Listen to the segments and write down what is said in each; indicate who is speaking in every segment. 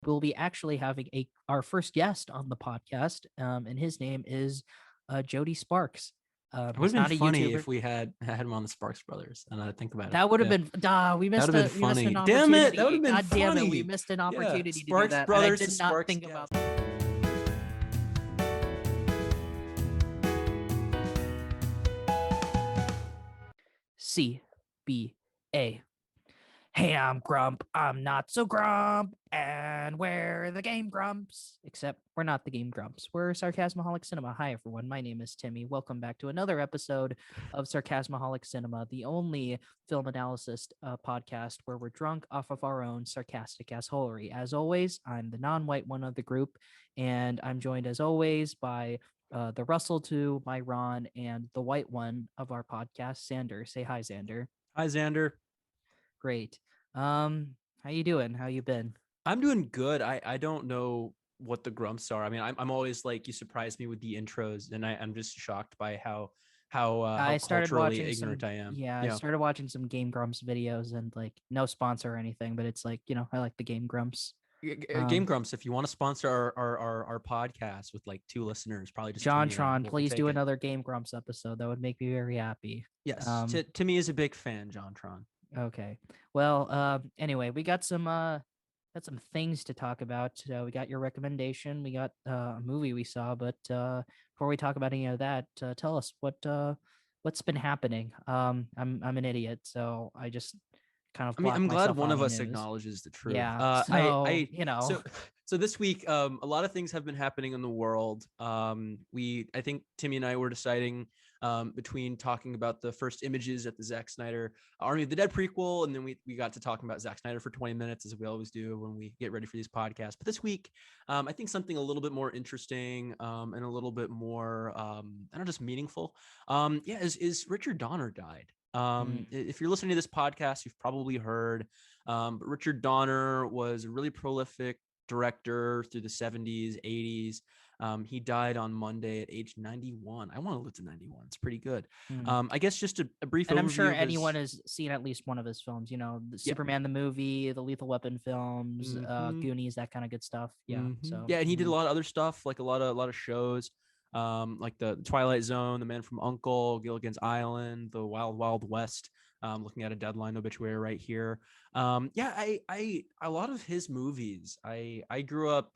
Speaker 1: we'll be actually having our first guest on the podcast, and his name is Jody Sparks.
Speaker 2: It would
Speaker 1: He's
Speaker 2: have been
Speaker 1: not a
Speaker 2: funny
Speaker 1: YouTuber.
Speaker 2: if we had him on the Sparks Brothers. And I think about it.
Speaker 1: That would have
Speaker 2: Yeah.
Speaker 1: been we
Speaker 2: That
Speaker 1: missed
Speaker 2: would have been
Speaker 1: we missed
Speaker 2: funny.
Speaker 1: an
Speaker 2: Damn it! That would
Speaker 1: opportunity.
Speaker 2: have been
Speaker 1: God damn it, we
Speaker 2: funny.
Speaker 1: missed an
Speaker 2: Yeah.
Speaker 1: opportunity to do
Speaker 2: Sparks
Speaker 1: that.
Speaker 2: Brothers
Speaker 1: and I
Speaker 2: to
Speaker 1: did not
Speaker 2: Sparks
Speaker 1: think
Speaker 2: guest.
Speaker 1: about CBA. Hey, I'm Grump. I'm not so Grump. And we're the Game Grumps. Except we're not the Game Grumps. We're Sarcasmaholic Cinema. Hi, everyone. My name is Timmy. Welcome back to another episode of Sarcasmaholic Cinema, the only film analysis podcast where we're drunk off of our own sarcastic assholery. As always, I'm the non-white one of the group, and I'm joined, as always, by the Russell to my Ron and the white one of our podcast, Zander. Say hi, Zander.
Speaker 2: Hi, Xander.
Speaker 1: Great. How you doing? How you been?
Speaker 2: I'm doing good. I don't know what the grumps are. I mean, I'm always like, you surprise me with the intros, and I'm just shocked by how
Speaker 1: I started
Speaker 2: culturally
Speaker 1: watching
Speaker 2: ignorant
Speaker 1: some,
Speaker 2: I am.
Speaker 1: yeah, I started watching some Game Grumps videos, and like no sponsor or anything, but it's like, I like the Game Grumps.
Speaker 2: Game Grumps, if you want to sponsor our podcast with like 2 listeners, probably just
Speaker 1: John
Speaker 2: Timmy and I,
Speaker 1: Tron,
Speaker 2: we'll
Speaker 1: please
Speaker 2: take
Speaker 1: do
Speaker 2: it.
Speaker 1: another Game Grumps episode. That would make me very happy.
Speaker 2: Yes, Timmy is a big fan, John Tron.
Speaker 1: Okay. Well, anyway, we got some things to talk about. We got your recommendation. We got a movie we saw, but before we talk about any of that, tell us what's been happening. I'm an idiot, so I just kind of.
Speaker 2: I mean, I'm glad one of us
Speaker 1: news.
Speaker 2: acknowledges the truth.
Speaker 1: Yeah.
Speaker 2: So this week, a lot of things have been happening in the world. I think Timmy and I were deciding between talking about the first images at the Zack Snyder Army of the Dead prequel, and then we got to talking about Zack Snyder for 20 minutes, as we always do when we get ready for these podcasts. But this week, I think something a little bit more interesting and a little bit more, I don't know, just meaningful. Is Richard Donner died. If you're listening to this podcast, you've probably heard, but Richard Donner was a really prolific director through the 70s, 80s. He died on Monday at age 91. I want to live to 91. It's pretty good. I guess just a brief
Speaker 1: and
Speaker 2: overview.
Speaker 1: I'm sure anyone has seen at least one of his films, the Superman the movie, the Lethal Weapon films, Goonies, that kind of good stuff. Yeah. So
Speaker 2: yeah, and he did a lot of other stuff, like a lot of shows. Like the Twilight Zone, The Man from U.N.C.L.E., Gilligan's Island, The Wild Wild West. Looking at a Deadline obituary right here. I a lot of his movies. I grew up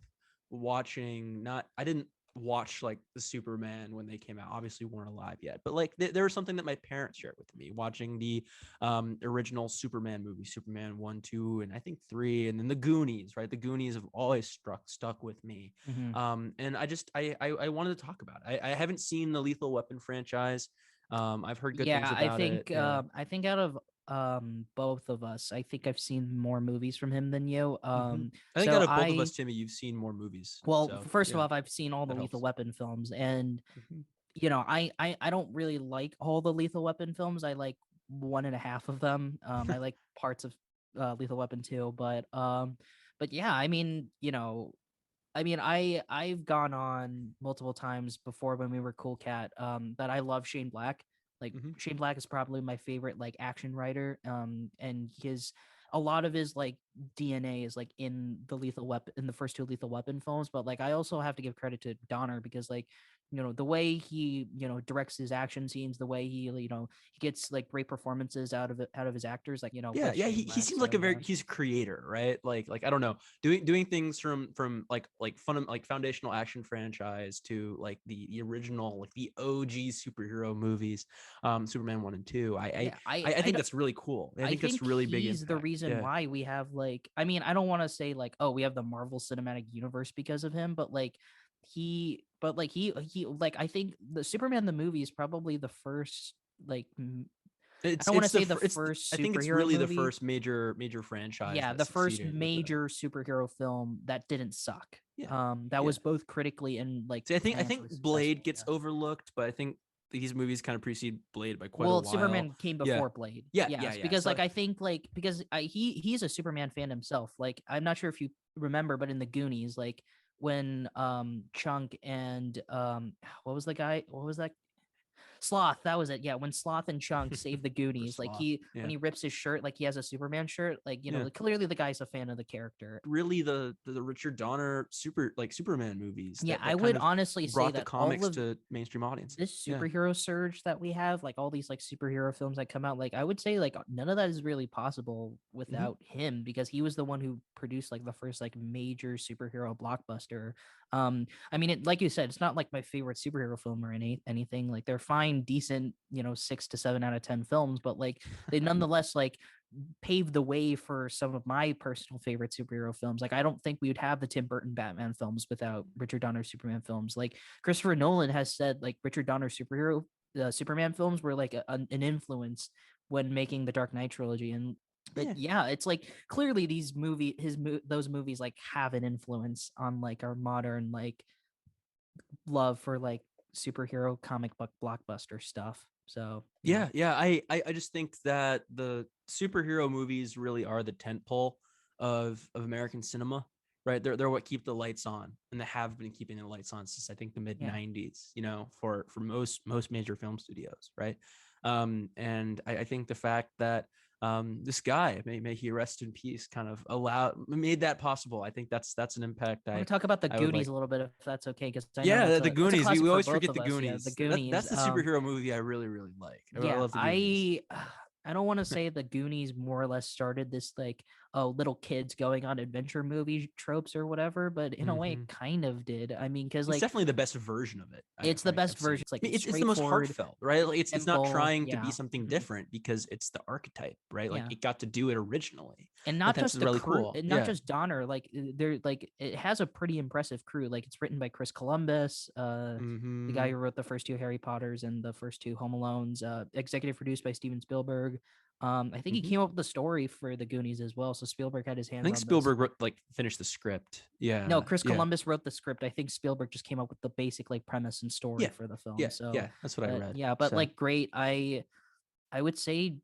Speaker 2: watching. I didn't watch like the Superman when they came out. Obviously, weren't alive yet, but like there was something that my parents shared with me, watching the original Superman movie, Superman 1, 2, and I think 3, and then the Goonies. Right, the Goonies have always stuck with me. And I wanted to talk about it. I haven't seen the Lethal Weapon franchise. I've heard good things about it.
Speaker 1: I think out of both of us, I think I've seen more movies from him than you.
Speaker 2: I think out of both of us, Timmy, you've seen more movies.
Speaker 1: Well, first of all, I've seen all the Lethal Weapon films, and I don't really like all the Lethal Weapon films. I like 1.5 of them. I like parts of Lethal Weapon 2, but yeah, I mean, I've gone on multiple times before when we were Cool Cat that I love Shane Black. Like Shane Black is probably my favorite like action writer. And a lot of his like DNA is like in the first 2 Lethal Weapon films. But like I also have to give credit to Donner because like the way he directs his action scenes, the way he he gets like great performances out of his actors, like
Speaker 2: he seems like he's a creator, right? Like I don't know, doing things from like fun, like foundational action franchise to like the original, like the OG superhero movies, Superman 1 and 2. I think that's really cool. I think that's really big.
Speaker 1: He's the reason why we have like, I mean, I don't want to say like, oh, we have the Marvel Cinematic Universe because of him, but like he I think the Superman the movie is probably the first like I don't want to say the first.
Speaker 2: I think it's really the first major franchise.
Speaker 1: Yeah, the first major superhero film that didn't suck. That was both critically and like.
Speaker 2: See, I think Blade gets overlooked, but I think these movies kind of precede Blade by quite a while.
Speaker 1: Well, Superman came before Blade. Because so, like I think like because he's a Superman fan himself. Like I'm not sure if you remember, but in the Goonies, like when Chunk and what was the guy? What was that? Sloth, that was it. Yeah, when Sloth and Chunk save the Goonies, like
Speaker 2: Sloth.
Speaker 1: when he rips his shirt, like he has a Superman shirt, like
Speaker 2: Yeah.
Speaker 1: clearly the guy's a fan of the character.
Speaker 2: Really, the Richard Donner Superman movies
Speaker 1: Yeah,
Speaker 2: that
Speaker 1: I
Speaker 2: kind
Speaker 1: would
Speaker 2: of
Speaker 1: honestly say
Speaker 2: brought the
Speaker 1: that all
Speaker 2: comics
Speaker 1: of
Speaker 2: to mainstream audiences.
Speaker 1: this
Speaker 2: Yeah.
Speaker 1: superhero surge that we have, like all these like superhero films that come out, like I would say like none of that is really possible without him, because he was the one who produced like the first like major superhero blockbuster. I mean, like you said, it's not like my favorite superhero film or anything. Like they're fine, decent, 6 to 7 out of 10 films, but like they nonetheless like paved the way for some of my personal favorite superhero films. Like I don't think we would have the Tim Burton Batman films without Richard Donner Superman films. Like Christopher Nolan has said, like Richard Donner Superman films were like an influence when making the Dark Knight trilogy. And but yeah, it's like clearly those movies like have an influence on like our modern like love for like superhero comic book blockbuster stuff. So
Speaker 2: yeah, I just think that the superhero movies really are the tentpole of American cinema, right? They're what keep the lights on, and they have been keeping the lights on since I think the mid '90s. For most major film studios, right? And I think the fact that this guy, may he rest in peace, kind of made that possible. I think that's an impact.
Speaker 1: I want to talk about the
Speaker 2: I would
Speaker 1: Goonies
Speaker 2: like.
Speaker 1: a little bit, if that's okay, because I know
Speaker 2: Yeah, the
Speaker 1: that's a
Speaker 2: Goonies.
Speaker 1: classic
Speaker 2: We
Speaker 1: for
Speaker 2: always
Speaker 1: both
Speaker 2: forget
Speaker 1: of
Speaker 2: the
Speaker 1: us. Yeah,
Speaker 2: Goonies.
Speaker 1: the Goonies.
Speaker 2: That's the superhero movie I really, really like. I
Speaker 1: Yeah,
Speaker 2: love the Goonies.
Speaker 1: I don't want to say the Goonies more or less started this like little kids going on adventure movie tropes or whatever, but in a way it kind of did. I mean, because
Speaker 2: It's
Speaker 1: like
Speaker 2: definitely the best version of it.
Speaker 1: it's the best version. It's like
Speaker 2: I mean,
Speaker 1: it's
Speaker 2: it's the most
Speaker 1: straightforward,
Speaker 2: heartfelt, right? Like it's not
Speaker 1: simple.
Speaker 2: trying to be
Speaker 1: Yeah.
Speaker 2: something different because it's the archetype, right? Like
Speaker 1: Yeah.
Speaker 2: it got to do it originally.
Speaker 1: And
Speaker 2: I
Speaker 1: not
Speaker 2: think that's
Speaker 1: just the
Speaker 2: really
Speaker 1: crew,
Speaker 2: cool.
Speaker 1: not just Donner. Like they're like it has a pretty impressive crew. Like it's written by Chris Columbus, the guy who wrote the first 2 Harry Potters and the first 2 Home Alones. Executive produced by Steven Spielberg. I think he came up with the story for the Goonies as well. So Spielberg had his hands.
Speaker 2: I think
Speaker 1: on
Speaker 2: Spielberg wrote, finished the script. Yeah.
Speaker 1: No, Chris Columbus wrote the script. I think Spielberg just came up with the basic like premise and story for the film.
Speaker 2: Yeah.
Speaker 1: So
Speaker 2: yeah, that's what I read.
Speaker 1: Yeah, but like great. I would say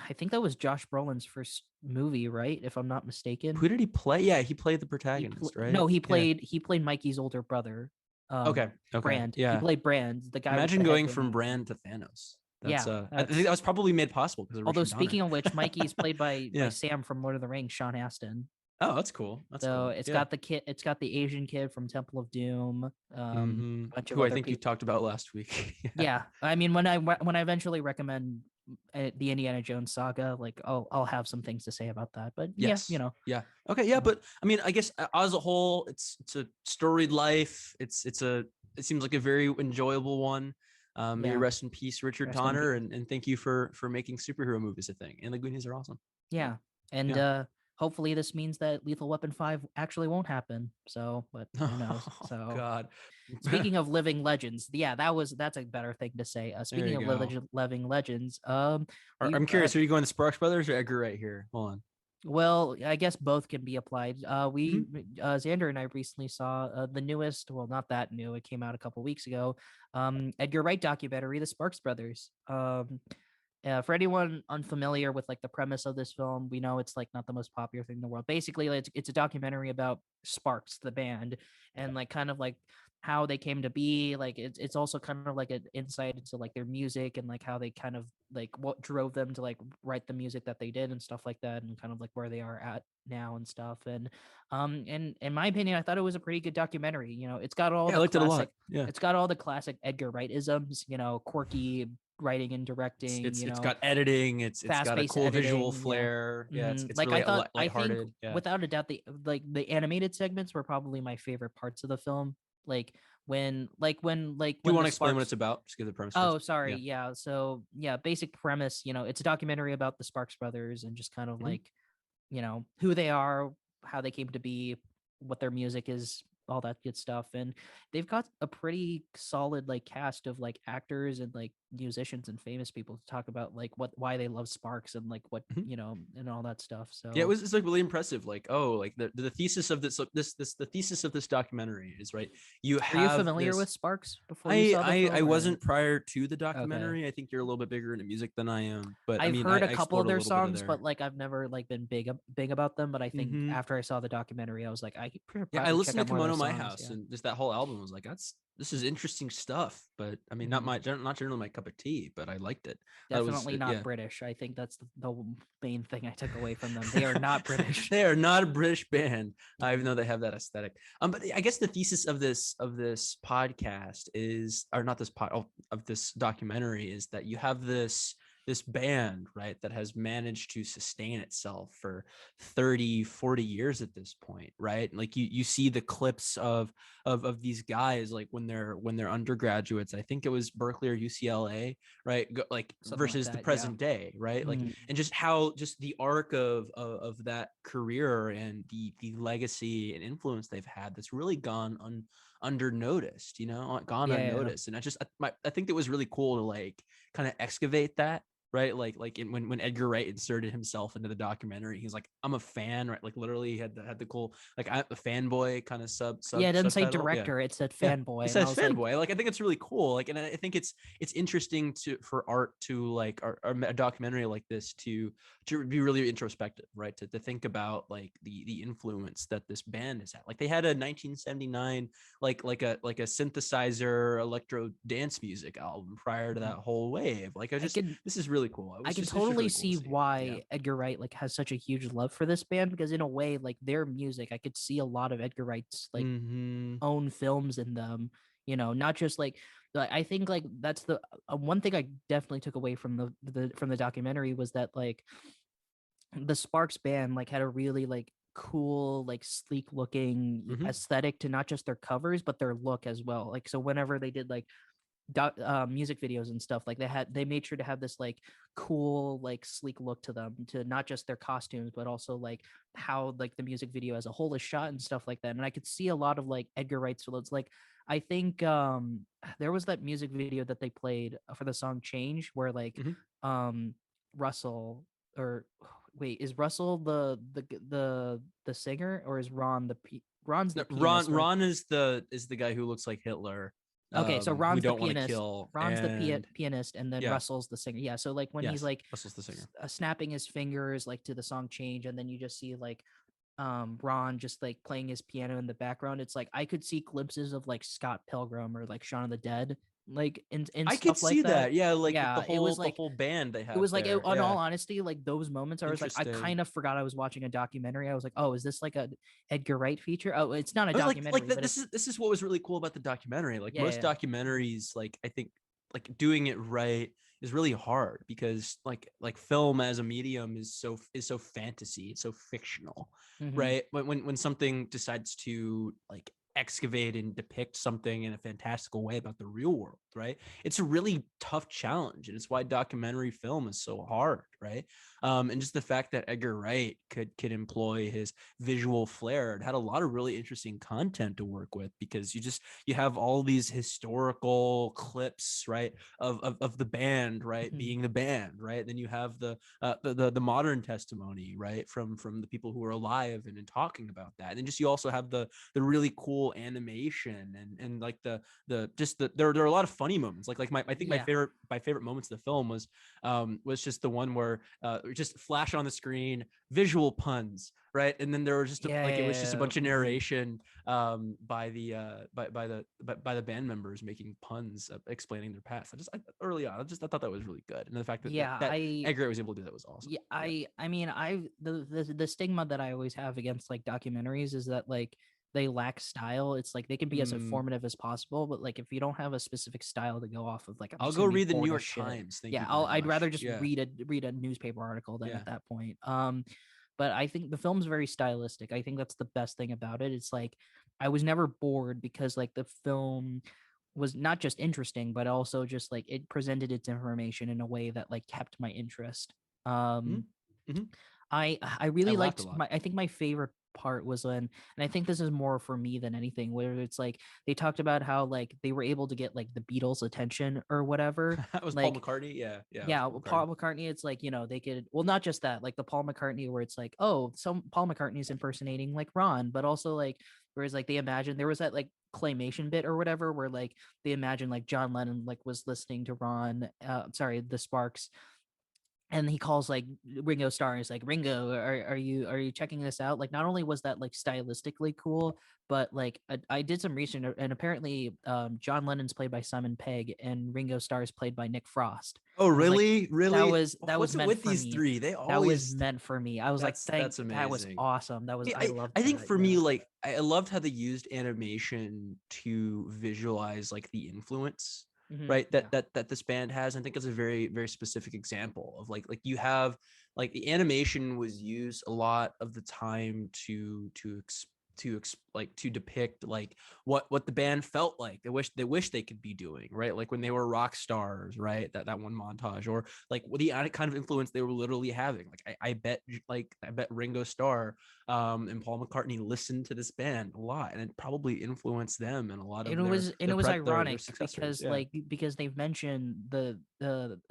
Speaker 1: I think that was Josh Brolin's first movie, right? If I'm not mistaken.
Speaker 2: Who did he play? Yeah, he played the protagonist, right?
Speaker 1: No, he played Mikey's older brother.
Speaker 2: Okay.
Speaker 1: Brand.
Speaker 2: Yeah.
Speaker 1: He played Brand, the guy.
Speaker 2: Imagine going from Brand to Thanos. That's, I think that was probably made possible because of
Speaker 1: although
Speaker 2: Richard
Speaker 1: speaking
Speaker 2: Donner.
Speaker 1: of which, Mikey's played by Sam from Lord of the Rings, Sean Astin.
Speaker 2: Oh, that's cool. That's cool.
Speaker 1: It's got the kid. It's got the Asian kid from Temple of Doom.
Speaker 2: Who I think you talked about last week.
Speaker 1: Yeah, I mean, when I eventually recommend the Indiana Jones saga, like I'll have some things to say about that. But
Speaker 2: yes.
Speaker 1: Yeah.
Speaker 2: Okay. Yeah, but I mean, I guess as a whole, it's a storied life. It seems like a very enjoyable one. May you rest in peace, Richard Donner, and thank you for making superhero movies a thing. And the Goonies are awesome.
Speaker 1: Yeah, and hopefully this means that Lethal Weapon 5 actually won't happen. So, but who knows? So,
Speaker 2: God.
Speaker 1: Speaking of living legends, yeah, that's a better thing to say. Speaking of living legends, I'm
Speaker 2: curious. Are you going to Sparks Brothers or Edgar Wright here? Hold on.
Speaker 1: Well, I guess both can be applied. Zander and I recently saw the newest, well, not that new. It came out a couple weeks ago. Edgar Wright documentary, The Sparks Brothers. For anyone unfamiliar with like the premise of this film, we know it's like not the most popular thing in the world. Basically, it's a documentary about Sparks, the band, and like kind of like how they came to be. Like it's also kind of like an insight into like their music and like how they kind of like what drove them to like write the music that they did and stuff like that, and kind of like where they are at now and stuff. And in my opinion, I thought it was a pretty good documentary. It's got all
Speaker 2: I liked it a lot. Yeah,
Speaker 1: it's got all the classic Edgar Wright isms. Quirky writing and directing.
Speaker 2: It's got editing. It's got a cool visual flair. Yeah, it's
Speaker 1: like
Speaker 2: really
Speaker 1: I think
Speaker 2: yeah.
Speaker 1: without a doubt, the animated segments were probably my favorite parts of the film. Like when
Speaker 2: do you want to explain what it's about? Just give the premise.
Speaker 1: Oh, sorry. Yeah. So basic premise. It's a documentary about the Sparks Brothers and just kind of like, who they are, how they came to be, what their music is, all that good stuff. And they've got a pretty solid like cast of like actors and like musicians and famous people to talk about like why they love Sparks and like what and all that stuff. So
Speaker 2: yeah, it's like really impressive. Like the thesis of the thesis of this documentary is right. Are you
Speaker 1: familiar with Sparks before?
Speaker 2: I wasn't prior to the documentary. Okay. I think you're a little bit bigger into music than I am, but
Speaker 1: I've heard a couple of their songs, but like I've never like been big about them. But I think after I saw the documentary, I was like, I listened
Speaker 2: to Kimono My House, and just that whole album was like, that's this is interesting stuff, but I mean, not generally my cup of tea, but I liked it. That was
Speaker 1: Definitely not
Speaker 2: yeah.
Speaker 1: British. I think that's the main thing I took away from them. They are not British.
Speaker 2: They are not a British band, even though they have that aesthetic. But I guess the thesis of this podcast is, or not this of this documentary, is that you have this band, right, that has managed to sustain itself for 30-40 years at this point, right? Like you see the clips of these guys, like when they're undergraduates. I think it was Berkeley or UCLA, right? Like
Speaker 1: Something like
Speaker 2: versus the
Speaker 1: that,
Speaker 2: present day, right? Like, and just how just the arc of that career and the legacy and influence they've had that's really gone under noticed, gone
Speaker 1: Yeah, yeah.
Speaker 2: unnoticed. And I think it was really cool to like kind of excavate that, right? When Edgar Wright inserted himself into the documentary, he's like, I'm a fan, right? Like literally he had the cool, like, I'm a fanboy kind of
Speaker 1: Yeah, it didn't say
Speaker 2: subtitle.
Speaker 1: director, it said
Speaker 2: Yeah,
Speaker 1: fanboy.
Speaker 2: it
Speaker 1: And I
Speaker 2: says
Speaker 1: was like,
Speaker 2: fanboy. Like, I think it's really cool. Like, and I think it's interesting for art to like, or a documentary like this to be really introspective, right? To think about like the influence that this band has had. Like they had a 1979 like a synthesizer electro dance music album prior to that whole wave. Like this is really cool.
Speaker 1: I can
Speaker 2: It's just
Speaker 1: totally
Speaker 2: really cool to
Speaker 1: see
Speaker 2: see.
Speaker 1: why Edgar Wright like has such a huge love for this band, because in a way, like their music, I could see a lot of Edgar Wright's like own films in them. Not just like I think like that's the one thing I definitely took away from the documentary was that like the Sparks band like had a really like cool like sleek looking aesthetic to not just their covers but their look as well. Like so whenever they did like music videos and stuff, like they made sure to have this like cool like sleek look to them, to not just their costumes but also like how like the music video as a whole is shot and stuff like that. And I could see a lot of like Edgar Wright's films. Like I think there was that music video that they played for the song Change where like Russell, or wait, is Russell the singer, or is Ron's the pianist, right?
Speaker 2: Ron is the guy who looks like Hitler,
Speaker 1: Okay, so
Speaker 2: who
Speaker 1: Ron's the
Speaker 2: don't want to
Speaker 1: pianist.
Speaker 2: kill.
Speaker 1: Ron's the
Speaker 2: And
Speaker 1: pianist, and then
Speaker 2: yeah,
Speaker 1: Russell's the singer. Yeah, so like when he's
Speaker 2: yes,
Speaker 1: like
Speaker 2: Russell's the singer.
Speaker 1: snapping his fingers like to the song Change, and then you just see like Ron just like playing his piano in the background. It's like I could see glimpses of like Scott Pilgrim or like Shaun of the Dead, like in
Speaker 2: I could
Speaker 1: stuff like
Speaker 2: see
Speaker 1: that.
Speaker 2: that. Yeah, like
Speaker 1: Yeah, it was
Speaker 2: the
Speaker 1: like
Speaker 2: whole band they
Speaker 1: it
Speaker 2: have
Speaker 1: was like
Speaker 2: there.
Speaker 1: on
Speaker 2: Yeah,
Speaker 1: all honesty, like those moments I was like I
Speaker 2: interesting.
Speaker 1: kind of forgot I was watching a documentary. I was like, oh, is this like a Edgar Wright feature? Oh, it's not a
Speaker 2: I mean,
Speaker 1: documentary, but
Speaker 2: this is what was really cool about the documentary. Like
Speaker 1: yeah,
Speaker 2: most
Speaker 1: yeah,
Speaker 2: documentaries, like I think like doing it right is really hard because like film as a medium is so fantasy, it's so fictional,
Speaker 1: mm-hmm.
Speaker 2: right? When something decides to like excavate and depict something in a fantastical way about the real world, right? It's a really tough challenge, and it's why documentary film is so hard, right? And just the fact that Edgar Wright could employ his visual flair, it had a lot of really interesting content to work with, because you have all these historical clips, right, of the band, right, being the band, right. Then you have the modern testimony, right, from the people who are alive and talking about that. And then just you also have the really cool animation and like the there are a lot of funny moments. Like I think my favorite moments of the film was just the one where just flash on the screen visual puns, right? And then there was just it was just a bunch of narration by the band members making puns, explaining their past. Early on, I thought that was really good, and the fact that that Edgar was able to do that was awesome.
Speaker 1: Yeah, I mean, the stigma that I always have against like documentaries is that like they lack style. It's like they can be as informative as possible, but like if you don't have a specific style to go off of, like
Speaker 2: I'll go read the New York Times. Thank you.
Speaker 1: I'd rather just read a newspaper article than at that point. But I think the film's very stylistic. I think that's the best thing about it. It's like I was never bored because like the film was not just interesting, but also just like it presented its information in a way that like kept my interest. I really liked I think my favorite part was when, and I think this is more for me than anything, where it's like they talked about how like they were able to get like the Beatles attention or whatever.
Speaker 2: That was
Speaker 1: like,
Speaker 2: Paul McCartney.
Speaker 1: Yeah, Paul McCartney. It's like, they could, well, not just that, like the Paul McCartney where it's like, oh, some Paul McCartney's impersonating like Ron, but also like, whereas like they imagine there was that like claymation bit or whatever where like they imagine like John Lennon like was listening to Ron, the Sparks and he calls like Ringo Starr and is like, Ringo, are you checking this out? Like, not only was that like stylistically cool, but like I did some research, and apparently John Lennon's played by Simon Pegg and Ringo Starr is played by Nick Frost.
Speaker 2: Oh,
Speaker 1: I was like,
Speaker 2: really? Really?
Speaker 1: that was
Speaker 2: What's it
Speaker 1: meant
Speaker 2: with
Speaker 1: for
Speaker 2: these
Speaker 1: me.
Speaker 2: three? They
Speaker 1: That was
Speaker 2: always
Speaker 1: meant for me. I was like,
Speaker 2: that's
Speaker 1: that was
Speaker 2: amazing.
Speaker 1: awesome. I loved
Speaker 2: I think
Speaker 1: that.
Speaker 2: for me,
Speaker 1: Yeah.
Speaker 2: like I loved how they used animation to visualize like the influence, right?
Speaker 1: Yeah.
Speaker 2: That this band has. I think it's a very specific example of like you have like the animation was used a lot of the time like to depict like what the band felt like they wish they could be doing, right? Like when they were rock stars, right? That one montage, or like the kind of influence they were literally having. Like I bet Ringo Starr and Paul McCartney listened to this band a lot, and it probably influenced them and a lot of
Speaker 1: It was
Speaker 2: their
Speaker 1: ironic
Speaker 2: successors.
Speaker 1: because
Speaker 2: Yeah.
Speaker 1: because they've mentioned the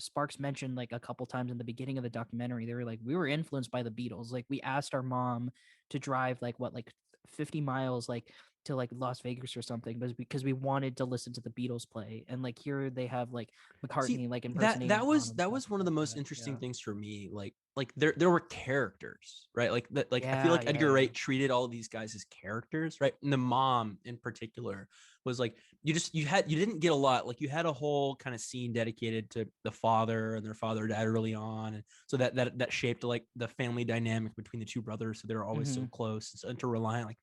Speaker 1: Sparks mentioned like a couple times in the beginning of the documentary. They were like, we were influenced by the Beatles. Like we asked our mom to drive like what, like 50 miles like to like Las Vegas or something, but because we wanted to listen to the Beatles play. And like here they have like
Speaker 2: See,
Speaker 1: McCartney like impersonating John and
Speaker 2: that
Speaker 1: stuff
Speaker 2: was one of
Speaker 1: like
Speaker 2: the most
Speaker 1: that.
Speaker 2: interesting
Speaker 1: Yeah.
Speaker 2: things for me. Like there were characters, right? Like that, like I feel
Speaker 1: Yeah,
Speaker 2: like
Speaker 1: yeah,
Speaker 2: Edgar
Speaker 1: yeah.
Speaker 2: Wright treated all of these guys as characters, right? And the mom in particular was like, you didn't get a lot. Like you had a whole kind of scene dedicated to the father, and their father died early on, and so that shaped like the family dynamic between the two brothers. So they were always so close and so interreliant. Like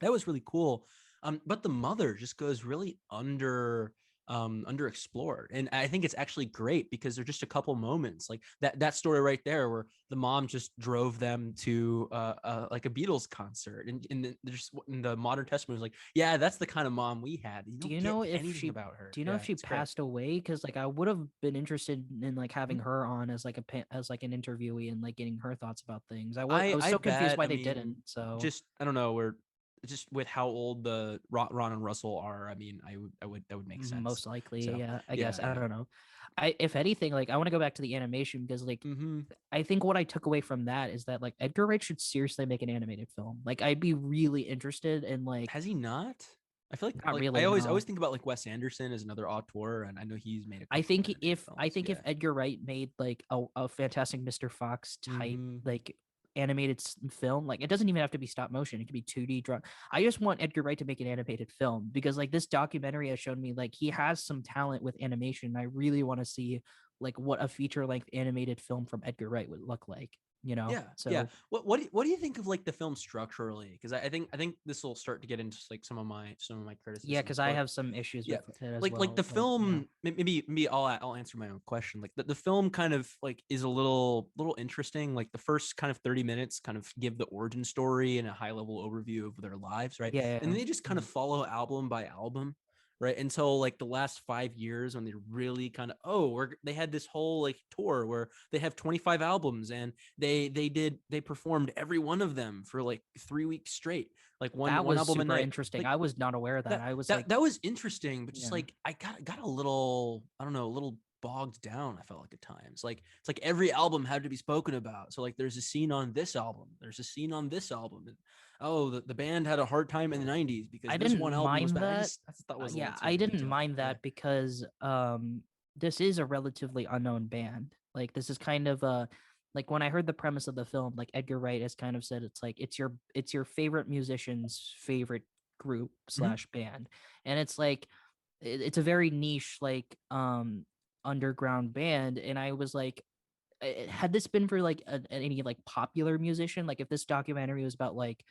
Speaker 2: that was really cool. But the mother just goes really underexplored, and I think it's actually great because there's just a couple moments like that story right there where the mom just drove them to like a Beatles concert, and there's in the modern testament was like, yeah, that's the kind of mom we had. You
Speaker 1: Do
Speaker 2: don't
Speaker 1: you
Speaker 2: get
Speaker 1: know if
Speaker 2: anything
Speaker 1: she
Speaker 2: about her.
Speaker 1: do you know if
Speaker 2: Yeah,
Speaker 1: she
Speaker 2: it's great.
Speaker 1: passed away? Because like I would have been interested in like having
Speaker 2: Mhm.
Speaker 1: her on as like as like an interviewee and like getting her thoughts about things. I was
Speaker 2: I
Speaker 1: so confused
Speaker 2: bet.
Speaker 1: why
Speaker 2: I
Speaker 1: they
Speaker 2: mean,
Speaker 1: didn't. So
Speaker 2: just I don't know. We're just with how old the Ron and Russell are. I mean, that would make sense.
Speaker 1: most likely,
Speaker 2: So
Speaker 1: yeah, I guess.
Speaker 2: yeah,
Speaker 1: I
Speaker 2: yeah.
Speaker 1: don't know. I if anything, like I want to go back to the animation because like
Speaker 2: Mm-hmm.
Speaker 1: I think what I took away from that is that like Edgar Wright should seriously make an animated film. Like I'd be really interested in like
Speaker 2: Has he not? I feel
Speaker 1: not
Speaker 2: like
Speaker 1: really,
Speaker 2: I always
Speaker 1: no.
Speaker 2: think about like Wes Anderson as another auteur, and I know he's made a couple animated
Speaker 1: I
Speaker 2: films.
Speaker 1: think if
Speaker 2: Yeah.
Speaker 1: Edgar Wright made like a Fantastic Mr. Fox type
Speaker 2: Mm-hmm.
Speaker 1: like animated film, like it doesn't even have to be stop motion. It could be 2D drawn. I just want Edgar Wright to make an animated film because like this documentary has shown me like he has some talent with animation. I really want to see like what a feature length animated film from Edgar Wright would look like, you know?
Speaker 2: Yeah, yeah.
Speaker 1: So
Speaker 2: What do you think of like the film structurally? Because I think this will start to get into like some of my
Speaker 1: yeah,
Speaker 2: criticisms,
Speaker 1: because I
Speaker 2: but
Speaker 1: have some issues
Speaker 2: yeah,
Speaker 1: with it as
Speaker 2: like
Speaker 1: well.
Speaker 2: the
Speaker 1: But yeah.
Speaker 2: film, maybe I'll answer my own question. Like the film kind of like is a little interesting. Like the first kind of 30 minutes kind of give the origin story and a high level overview of their lives, right?
Speaker 1: Yeah, yeah,
Speaker 2: And
Speaker 1: yeah.
Speaker 2: then they just kind of follow album by album, right? Until like the last 5 years when they really kind of they had this whole like tour where they have 25 albums, and they performed every one of them for like 3 weeks straight, like
Speaker 1: That
Speaker 2: one
Speaker 1: was
Speaker 2: album a
Speaker 1: super
Speaker 2: night.
Speaker 1: interesting.
Speaker 2: Like
Speaker 1: I was not aware of that. I was like,
Speaker 2: that was interesting, but just
Speaker 1: yeah.
Speaker 2: like I got a little, I don't know, a little bogged down. I felt like at times, like it's like every album had to be spoken about. So like there's a scene on this album, there's a scene on this album, and oh, the band had a hard time in the 90s because
Speaker 1: I
Speaker 2: this
Speaker 1: didn't
Speaker 2: one album was
Speaker 1: mind
Speaker 2: bad.
Speaker 1: that.
Speaker 2: I just thought it was a
Speaker 1: Yeah,
Speaker 2: little
Speaker 1: I
Speaker 2: too
Speaker 1: didn't
Speaker 2: detailed.
Speaker 1: mind
Speaker 2: Yeah.
Speaker 1: that because this is a relatively unknown band. Like this is kind of a like when I heard the premise of the film, like Edgar Wright has kind of said it's like it's your favorite musician's favorite group
Speaker 2: Mhm.
Speaker 1: slash band. And it's like it's a very niche like underground band. And I was like had this been for like any like popular musician, like if this documentary was about like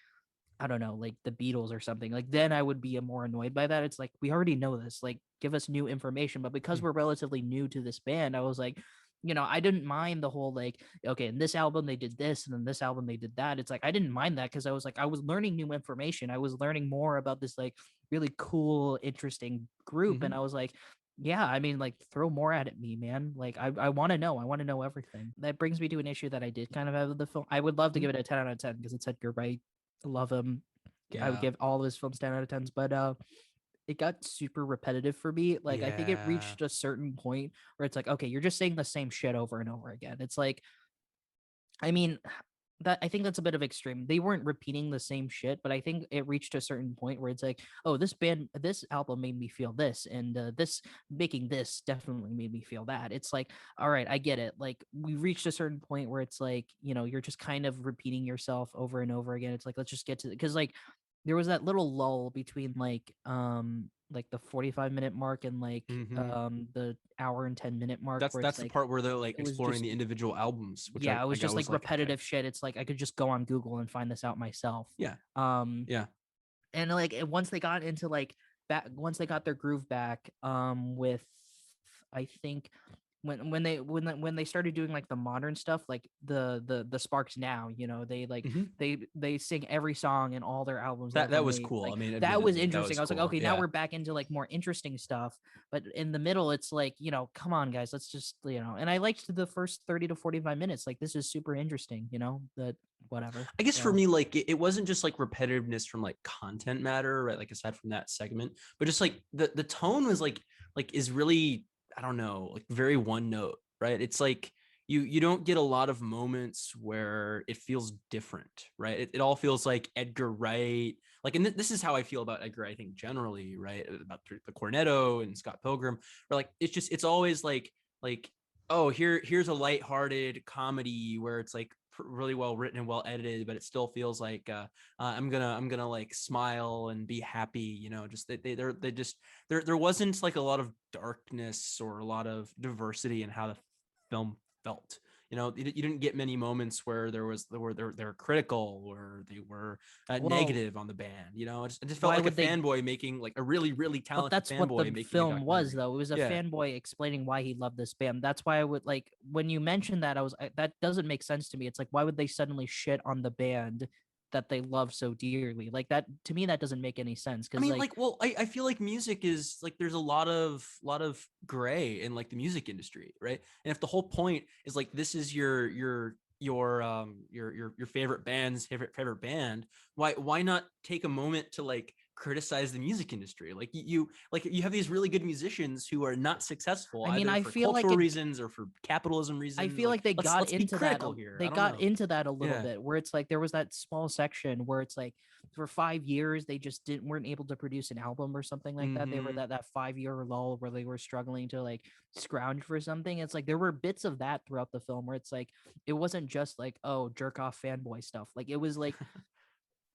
Speaker 1: I don't know, like the Beatles or something, like then I would be more annoyed by that. It's like we already know this, like give us new information. But because
Speaker 2: Mm.
Speaker 1: we're relatively new to this band, I was like, I didn't mind the whole like, okay, in this album they did this, and then this album they did that. It's like I didn't mind that because I was like, I was learning new information. I was learning more about this like really cool, interesting group, and
Speaker 2: Mhm.
Speaker 1: I was like, yeah, I mean, like throw more at it me, man. Like I want to know. I want to know everything. That brings me to an issue that I did kind of have with the film. I would love to
Speaker 2: Mhm.
Speaker 1: give it a 10 out of 10 because it's Edgar Wright. Love him. I would
Speaker 2: Yeah.
Speaker 1: give all of his films 10 out of 10s, but it got super repetitive for me. Like I think it
Speaker 2: Yeah.
Speaker 1: reached a certain point where it's like, okay, you're just saying the same shit over and over again. It's like, I mean, that I think that's a bit of extreme. They weren't repeating the same shit, but I think it reached a certain point where it's like, oh, this album made me feel this, and this making this definitely made me feel that. It's like, all right, I get it. Like we reached a certain point where it's like, you're just kind of repeating yourself over and over again. It's like, let's just get to, because like there was that little lull between like the 45-minute mark and like
Speaker 2: Mhm.
Speaker 1: the hour and 10-minute mark
Speaker 2: That's
Speaker 1: where it's
Speaker 2: that's the
Speaker 1: like
Speaker 2: part where they're like
Speaker 1: it was
Speaker 2: exploring
Speaker 1: just,
Speaker 2: the individual albums, which
Speaker 1: yeah, it
Speaker 2: I
Speaker 1: was
Speaker 2: got
Speaker 1: just like
Speaker 2: was like, okay,
Speaker 1: repetitive shit. It's like I could just go on Google and find this out myself.
Speaker 2: yeah,
Speaker 1: Um,
Speaker 2: yeah.
Speaker 1: and like once they got into like back, once they got their groove back, with I think when they started doing like the modern stuff, like the Sparks Now, they like
Speaker 2: Mhm.
Speaker 1: they sing every song in all their albums
Speaker 2: That
Speaker 1: ever
Speaker 2: was
Speaker 1: made.
Speaker 2: cool. I
Speaker 1: Like
Speaker 2: mean,
Speaker 1: that was
Speaker 2: admittedly, that
Speaker 1: interesting.
Speaker 2: was
Speaker 1: I was like,
Speaker 2: cool.
Speaker 1: okay, now
Speaker 2: Yeah.
Speaker 1: we're back into like more interesting stuff. But in the middle, it's like, come on, guys, let's just, And I liked the first 30 to 45 minutes. Like this is super interesting, that whatever.
Speaker 2: I guess for
Speaker 1: So
Speaker 2: me, like it wasn't just like repetitiveness from like content matter, right? Like aside from that segment, but just like the tone was like is really, I don't know, like very one note, right? It's like you don't get a lot of moments where it feels different, right? It all feels like Edgar Wright. Like, and this is how I feel about Edgar, I think generally, right? About the Cornetto and Scott Pilgrim, or like it's always like oh, here's a lighthearted comedy where it's like really well written and well edited, but it still feels like I'm gonna like smile and be happy, just they just there wasn't like a lot of darkness or a lot of diversity in how the film felt. You didn't get many moments where they're critical or they were
Speaker 1: well,
Speaker 2: negative on the band. It just felt
Speaker 1: why
Speaker 2: like a
Speaker 1: would they?
Speaker 2: fanboy making like a really really
Speaker 1: But
Speaker 2: talented
Speaker 1: that's what
Speaker 2: fanboy
Speaker 1: the
Speaker 2: making a
Speaker 1: film was,
Speaker 2: documentary.
Speaker 1: though. It was a
Speaker 2: Yeah.
Speaker 1: fanboy explaining why he loved this band. That's why I would like when you mentioned that, that doesn't make sense to me. It's like, why would they suddenly shit on the band that they love so dearly? Like that to me, that doesn't make any sense.
Speaker 2: I
Speaker 1: Because
Speaker 2: mean,
Speaker 1: like,
Speaker 2: like, well, I feel like music is like there's a lot of gray in like the music industry, right? And if the whole point is like this is your favorite band's favorite band, why not take a moment to like criticize the music industry? Like you have these really good musicians who are not successful
Speaker 1: I mean,
Speaker 2: either
Speaker 1: I
Speaker 2: for
Speaker 1: feel like
Speaker 2: cultural
Speaker 1: it.
Speaker 2: reasons or for capitalism
Speaker 1: I
Speaker 2: reasons.
Speaker 1: feel
Speaker 2: Like
Speaker 1: like they got
Speaker 2: let's be
Speaker 1: into that.
Speaker 2: critical here.
Speaker 1: They
Speaker 2: I don't
Speaker 1: got
Speaker 2: know.
Speaker 1: into that a little
Speaker 2: Yeah.
Speaker 1: bit, where it's like there was that small section where it's like for 5 years they just didn't weren't able to produce an album or something like that. They were
Speaker 2: Mm-hmm.
Speaker 1: that 5 year lull where they were struggling to like scrounge for something. It's like there were bits of that throughout the film where it's like it wasn't just like, oh, jerk off fanboy stuff. Like it was like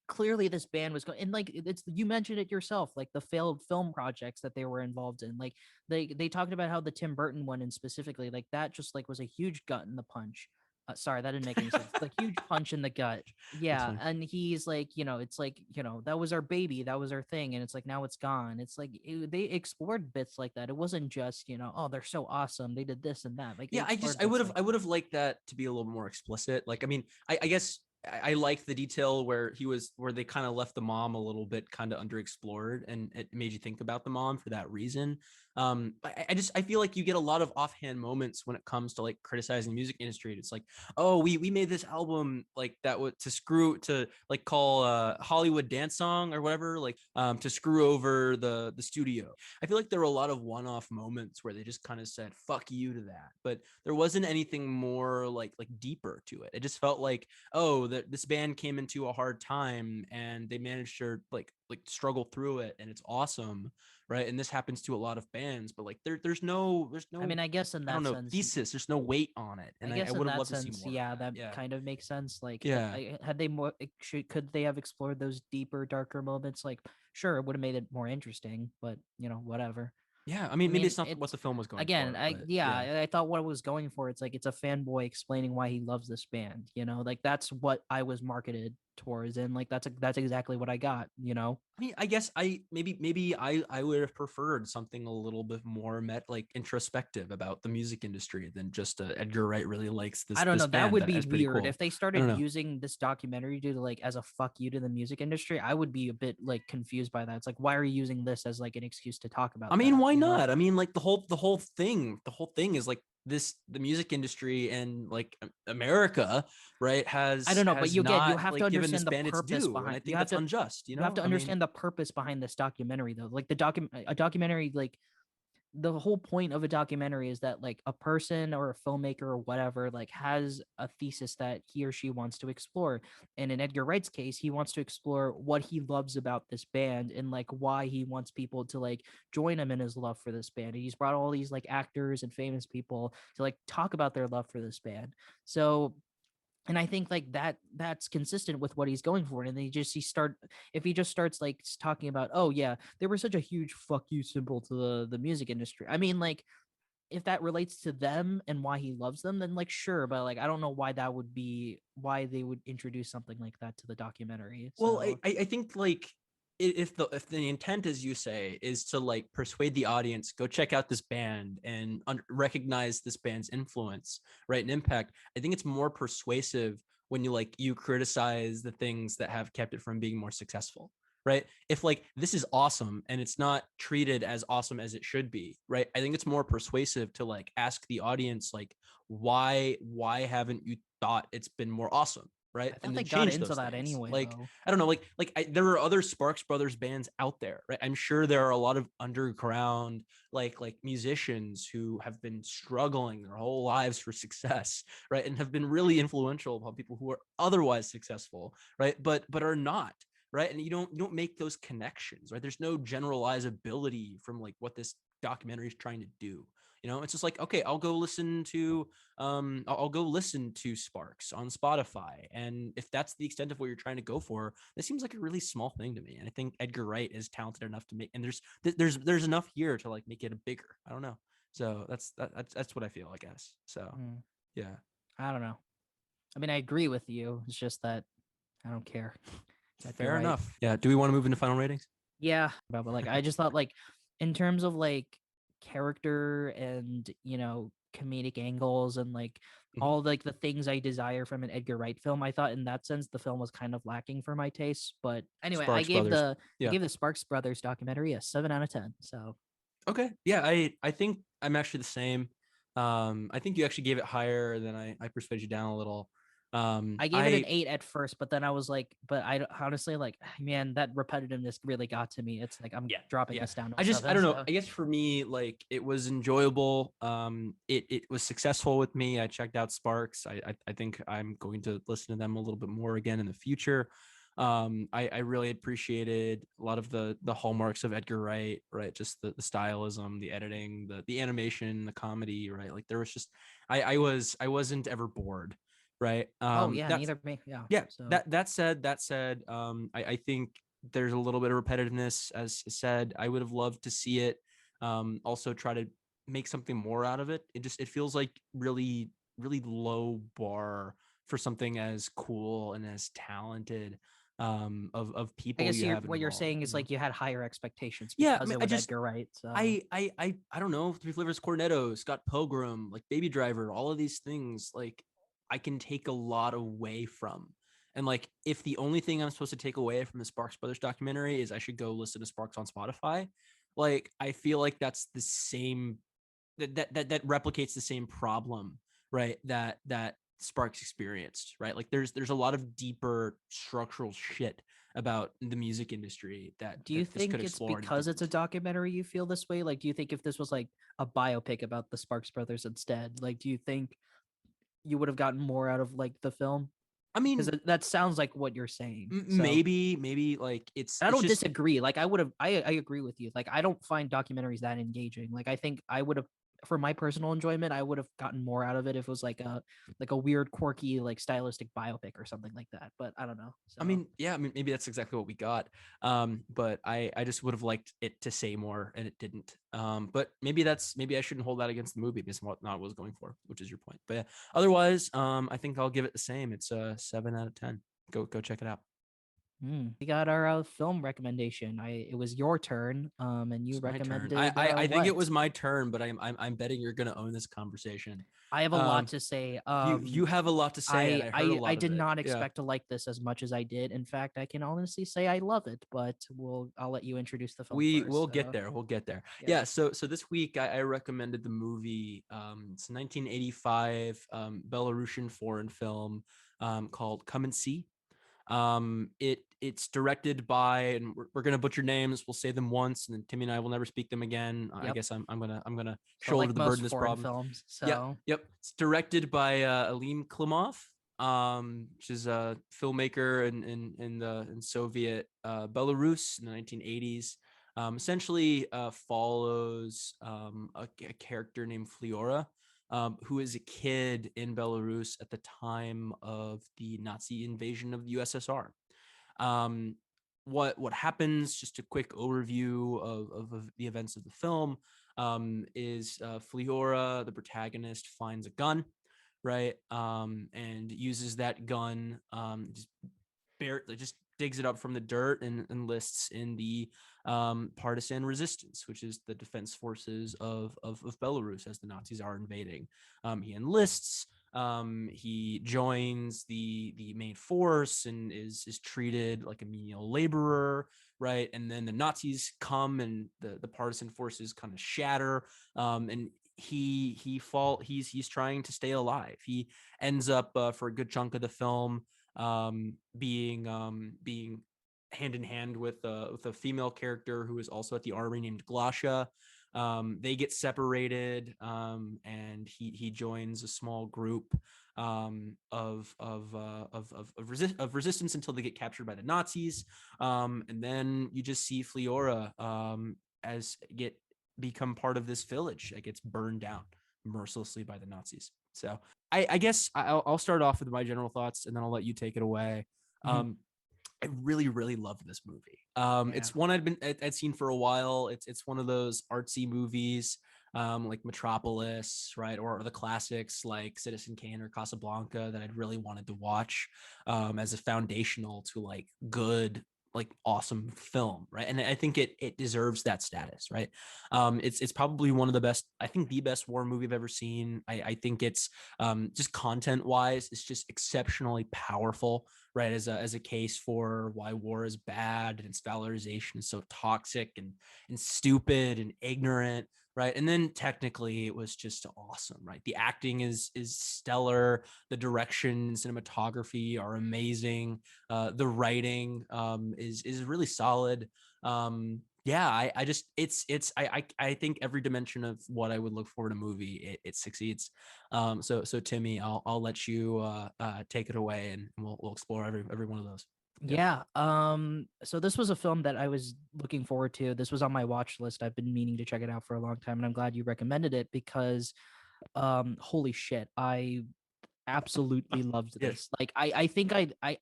Speaker 1: clearly this band was going, and like it's, you mentioned it yourself, like the failed film projects that they were involved in. Like they talked about how the Tim Burton one, and specifically like that just like was a huge gut in the punch. Sorry, that didn't make any sense. Like huge punch in the gut.
Speaker 2: That's
Speaker 1: Yeah,
Speaker 2: fine.
Speaker 1: and he's like, it's like, that was our baby, that was our thing, and it's like now it's gone. It's like they explored bits like that. It wasn't just, oh, they're so awesome, they did this and that. Like they
Speaker 2: Yeah,
Speaker 1: explored
Speaker 2: I would
Speaker 1: bits
Speaker 2: have
Speaker 1: like
Speaker 2: I would
Speaker 1: that.
Speaker 2: have liked that to be a little more explicit. Like, I mean, I guess I liked the detail where they kind of left the mom a little bit kind of underexplored, and it made you think about the mom for that reason. I feel like you get a lot of offhand moments when it comes to like criticizing the music industry. It's like, oh, we made this album like that to like call Hollywood dance song or whatever, like to screw over the studio. I feel like there were a lot of one-off moments where they just kind of said "fuck you" to that, but there wasn't anything more like deeper to it. It just felt like, oh, that this band came into a hard time and they managed to like struggle through it, and it's awesome, right? And this happens to a lot of bands, but like there's
Speaker 1: I
Speaker 2: no
Speaker 1: mean, I guess in
Speaker 2: I don't
Speaker 1: that
Speaker 2: know
Speaker 1: sense,
Speaker 2: thesis. There's no weight on it,
Speaker 1: I
Speaker 2: and I
Speaker 1: guess in
Speaker 2: would have
Speaker 1: that
Speaker 2: loved to see
Speaker 1: sense,
Speaker 2: more of
Speaker 1: yeah,
Speaker 2: that.
Speaker 1: that
Speaker 2: Yeah,
Speaker 1: kind of makes sense. Like,
Speaker 2: yeah.
Speaker 1: had they more, could they have explored those deeper, darker moments? Like, sure, it would have made it more interesting, but whatever.
Speaker 2: Yeah, I
Speaker 1: I
Speaker 2: mean, maybe
Speaker 1: mean,
Speaker 2: it's not what
Speaker 1: it's
Speaker 2: the film was going
Speaker 1: again,
Speaker 2: for, but
Speaker 1: yeah,
Speaker 2: yeah.
Speaker 1: I thought what it was going for. It's like it's a fanboy explaining why he loves this band. Like that's what I was marketed towards, and like that's exactly what I got.
Speaker 2: I mean, I guess maybe I would have preferred something a little bit more like introspective about the music industry than just Edgar Wright really likes
Speaker 1: I
Speaker 2: this
Speaker 1: don't
Speaker 2: this
Speaker 1: know. That
Speaker 2: band.
Speaker 1: would
Speaker 2: That
Speaker 1: be
Speaker 2: is pretty
Speaker 1: weird
Speaker 2: cool.
Speaker 1: if they
Speaker 2: I don't
Speaker 1: started
Speaker 2: know.
Speaker 1: using this documentary to like as a fuck you to the music industry. I would be a bit like confused by that. It's like, why are you using this as like an excuse to talk about
Speaker 2: I mean,
Speaker 1: that?
Speaker 2: why not? I mean, like the whole thing is like the music industry and like America, right,
Speaker 1: I
Speaker 2: has
Speaker 1: don't know, but
Speaker 2: has
Speaker 1: you
Speaker 2: not
Speaker 1: have to
Speaker 2: like given this
Speaker 1: understand the
Speaker 2: band its
Speaker 1: purpose
Speaker 2: due, and I
Speaker 1: behind.
Speaker 2: think that's unjust.
Speaker 1: You have to
Speaker 2: I mean,
Speaker 1: understand the purpose behind this documentary, though. Like a documentary, like the whole point of a documentary is that like a person or a filmmaker or whatever like has a thesis that he or she wants to explore. And in Edgar Wright's case, he wants to explore what he loves about this band and like why he wants people to like join him in his love for this band. And he's brought all these like actors and famous people to like talk about their love for this band. So and I think like that's consistent with what he's going for. And he start if he just starts like talking about, oh yeah, they were such a huge fuck you symbol to the music industry. I mean, like if that relates to them and why he loves them, then like sure, but like I don't know why that would be why they would introduce something like that to the documentary.
Speaker 2: Well,
Speaker 1: So
Speaker 2: I think like if the intent, as you say, is to like persuade the audience, go check out this band and recognize this band's influence, right, and impact. I think it's more persuasive when you criticize the things that have kept it from being more successful, right? If like this is awesome and it's not treated as awesome as it should be, right? I think it's more persuasive to like ask the audience like why haven't you thought it's been more awesome, right?
Speaker 1: I
Speaker 2: And
Speaker 1: thought
Speaker 2: then
Speaker 1: they got
Speaker 2: change
Speaker 1: into
Speaker 2: those
Speaker 1: that
Speaker 2: things.
Speaker 1: anyway
Speaker 2: Like
Speaker 1: though.
Speaker 2: I don't know, there are other Sparks Brothers bands out there, right? I'm sure there are a lot of underground like musicians who have been struggling their whole lives for success, right? And have been really influential upon people who are otherwise successful, right? But are not, right? And you don't make those connections, right? There's no generalizability from like what this documentary is trying to do. It's just like, okay, I'll go listen to Sparks on Spotify. And if that's the extent of what you're trying to go for, this seems like a really small thing to me. And I think Edgar Wright is talented enough to make, and there's enough here to like make it a bigger. I don't know. So that's what I feel, I guess. So yeah.
Speaker 1: I don't know. I mean, I agree with you. It's just that I don't care.
Speaker 2: Fair enough. Yeah. Do we want to move into final ratings?
Speaker 1: Yeah, but like I just thought like in terms of like character and comedic angles and like all like the things I desire from an Edgar Wright film, I thought in that sense the film was kind of lacking for my taste. But anyway,
Speaker 2: Sparks Brothers.
Speaker 1: I
Speaker 2: Yeah.
Speaker 1: gave the Sparks Brothers documentary a 7 out of 10. So
Speaker 2: Okay. Yeah, I think I'm actually the same. I think you actually gave it higher than I persuaded you down a little.
Speaker 1: I gave it an 8 at first, but then I was like, but I honestly like, man, that repetitiveness really got to me. It's like I'm dropping this down to
Speaker 2: I don't know.
Speaker 1: so.
Speaker 2: I guess for me, like it was enjoyable. It was successful with me. I checked out Sparks. I think I'm going to listen to them a little bit more again in the future. I really appreciated a lot of the hallmarks of Edgar Wright, right? Just the stylism, the editing, the animation, the comedy, right? Like there was just I wasn't ever bored, right?
Speaker 1: Oh yeah, neither me. Yeah.
Speaker 2: Yeah.
Speaker 1: So
Speaker 2: That said, I think there's a little bit of repetitiveness, as said. I would have loved to see it. Also try to make something more out of it. It feels like really low bar for something as cool and as talented of people
Speaker 1: I guess
Speaker 2: you have
Speaker 1: what you're
Speaker 2: involved,
Speaker 1: saying is like you had higher expectations
Speaker 2: yeah.
Speaker 1: because it was Edgar Wright. So
Speaker 2: I don't know. Three Flavors Cornetto, Scott Pilgrim, like Baby Driver, all of these things, like I can take a lot away from. And like, if the only thing I'm supposed to take away from the Sparks Brothers documentary is I should go listen to Sparks on Spotify, like I feel like that's the same that replicates the same problem, right? That Sparks experienced, right? Like there's a lot of deeper structural shit about the music industry that
Speaker 1: do you
Speaker 2: this could
Speaker 1: think it's
Speaker 2: explore.
Speaker 1: because it's a documentary you feel this way? Like, do you think if this was like a biopic about the Sparks Brothers instead, like, do you think you would have gotten more out of like the film?
Speaker 2: I
Speaker 1: Because
Speaker 2: mean,
Speaker 1: that sounds like what you're saying. So
Speaker 2: maybe like
Speaker 1: I
Speaker 2: it's
Speaker 1: don't
Speaker 2: just
Speaker 1: disagree. Like I would have, I agree with you. Like I don't find documentaries that engaging. Like I think I would have, for my personal enjoyment, I would have gotten more out of it if it was like a weird, quirky, like stylistic biopic or something like that. But I don't know. So
Speaker 2: I mean, yeah, I mean, maybe that's exactly what we got. But I just would have liked it to say more, and it didn't. But maybe I shouldn't hold that against the movie based on what not was going for, which is your point. But yeah, otherwise, I think I'll give it the same. It's a 7 out of 10. Go check it out.
Speaker 1: we got our film recommendation. It was your turn. And you
Speaker 2: It's my turn.
Speaker 1: recommended
Speaker 2: I think it
Speaker 1: what?
Speaker 2: was my turn, but I'm betting you're gonna own this conversation.
Speaker 1: I have a lot to say.
Speaker 2: You have a lot to say, and I heard a lot
Speaker 1: I
Speaker 2: of
Speaker 1: did
Speaker 2: it.
Speaker 1: not
Speaker 2: Yeah.
Speaker 1: expect to like this as much as I did. In fact, I can honestly say I love it. But I'll let you introduce the film first.
Speaker 2: We'll get there. We'll get there. Yeah. So this week I recommended the movie. It's a 1985 Belarusian foreign film called Come and See. It's directed by, and we're gonna butcher names. We'll say them once, and then Timmy and I will never speak them again. I
Speaker 1: Yep.
Speaker 2: guess I'm gonna
Speaker 1: So
Speaker 2: shoulder
Speaker 1: like
Speaker 2: the burden
Speaker 1: most
Speaker 2: of this
Speaker 1: foreign
Speaker 2: problem.
Speaker 1: films.
Speaker 2: Yep,
Speaker 1: So
Speaker 2: yep. It's directed by Alim Klimov, which is a filmmaker in Soviet Belarus in the 1980s. Essentially follows a character named Fliora, who is a kid in Belarus at the time of the Nazi invasion of the USSR. Um, what happens? Just a quick overview of the events of the film. Is Fliora, the protagonist, finds a gun, right, and uses that gun, just digs it up from the dirt and enlists in the partisan resistance, which is the defense forces of Belarus as the Nazis are invading. He enlists. He joins the main force and is treated like a menial laborer, right? And then the Nazis come and the partisan forces kind of shatter, and he's trying to stay alive. He ends up for a good chunk of the film being hand in hand with a female character who is also at the army named Glasha. They get separated, and he joins a small group of resistance until they get captured by the Nazis. And then you just see Fliora as become part of this village that gets burned down mercilessly by the Nazis. So I guess I'll start off with my general thoughts, and then I'll let you take it away. I really, really loved this movie.
Speaker 1: yeah.
Speaker 2: It's one I'd seen for a while. It's one of those artsy movies, like Metropolis, right, or the classics like Citizen Kane or Casablanca that I'd really wanted to watch as a foundational to like good, like awesome film, right? And I think it deserves that status, right? It's probably one of the best, I think the best war movie I've ever seen. I think it's just content wise, it's just exceptionally powerful, right? As a case for why war is bad and its valorization is so toxic and stupid and ignorant, right? And then technically it was just awesome, right? The acting is stellar, the direction and cinematography are amazing, the writing is really solid. Yeah, I just I think every dimension of what I would look for in a movie, it succeeds. So Timmy, I'll let you take it away, and we'll explore every one of those. Yep.
Speaker 1: Yeah. So this was a film that I was looking forward to. This was on my watch list. I've been meaning to check it out for a long time, and I'm glad you recommended it because holy shit, I absolutely loved
Speaker 2: Yeah.
Speaker 1: this. Like I think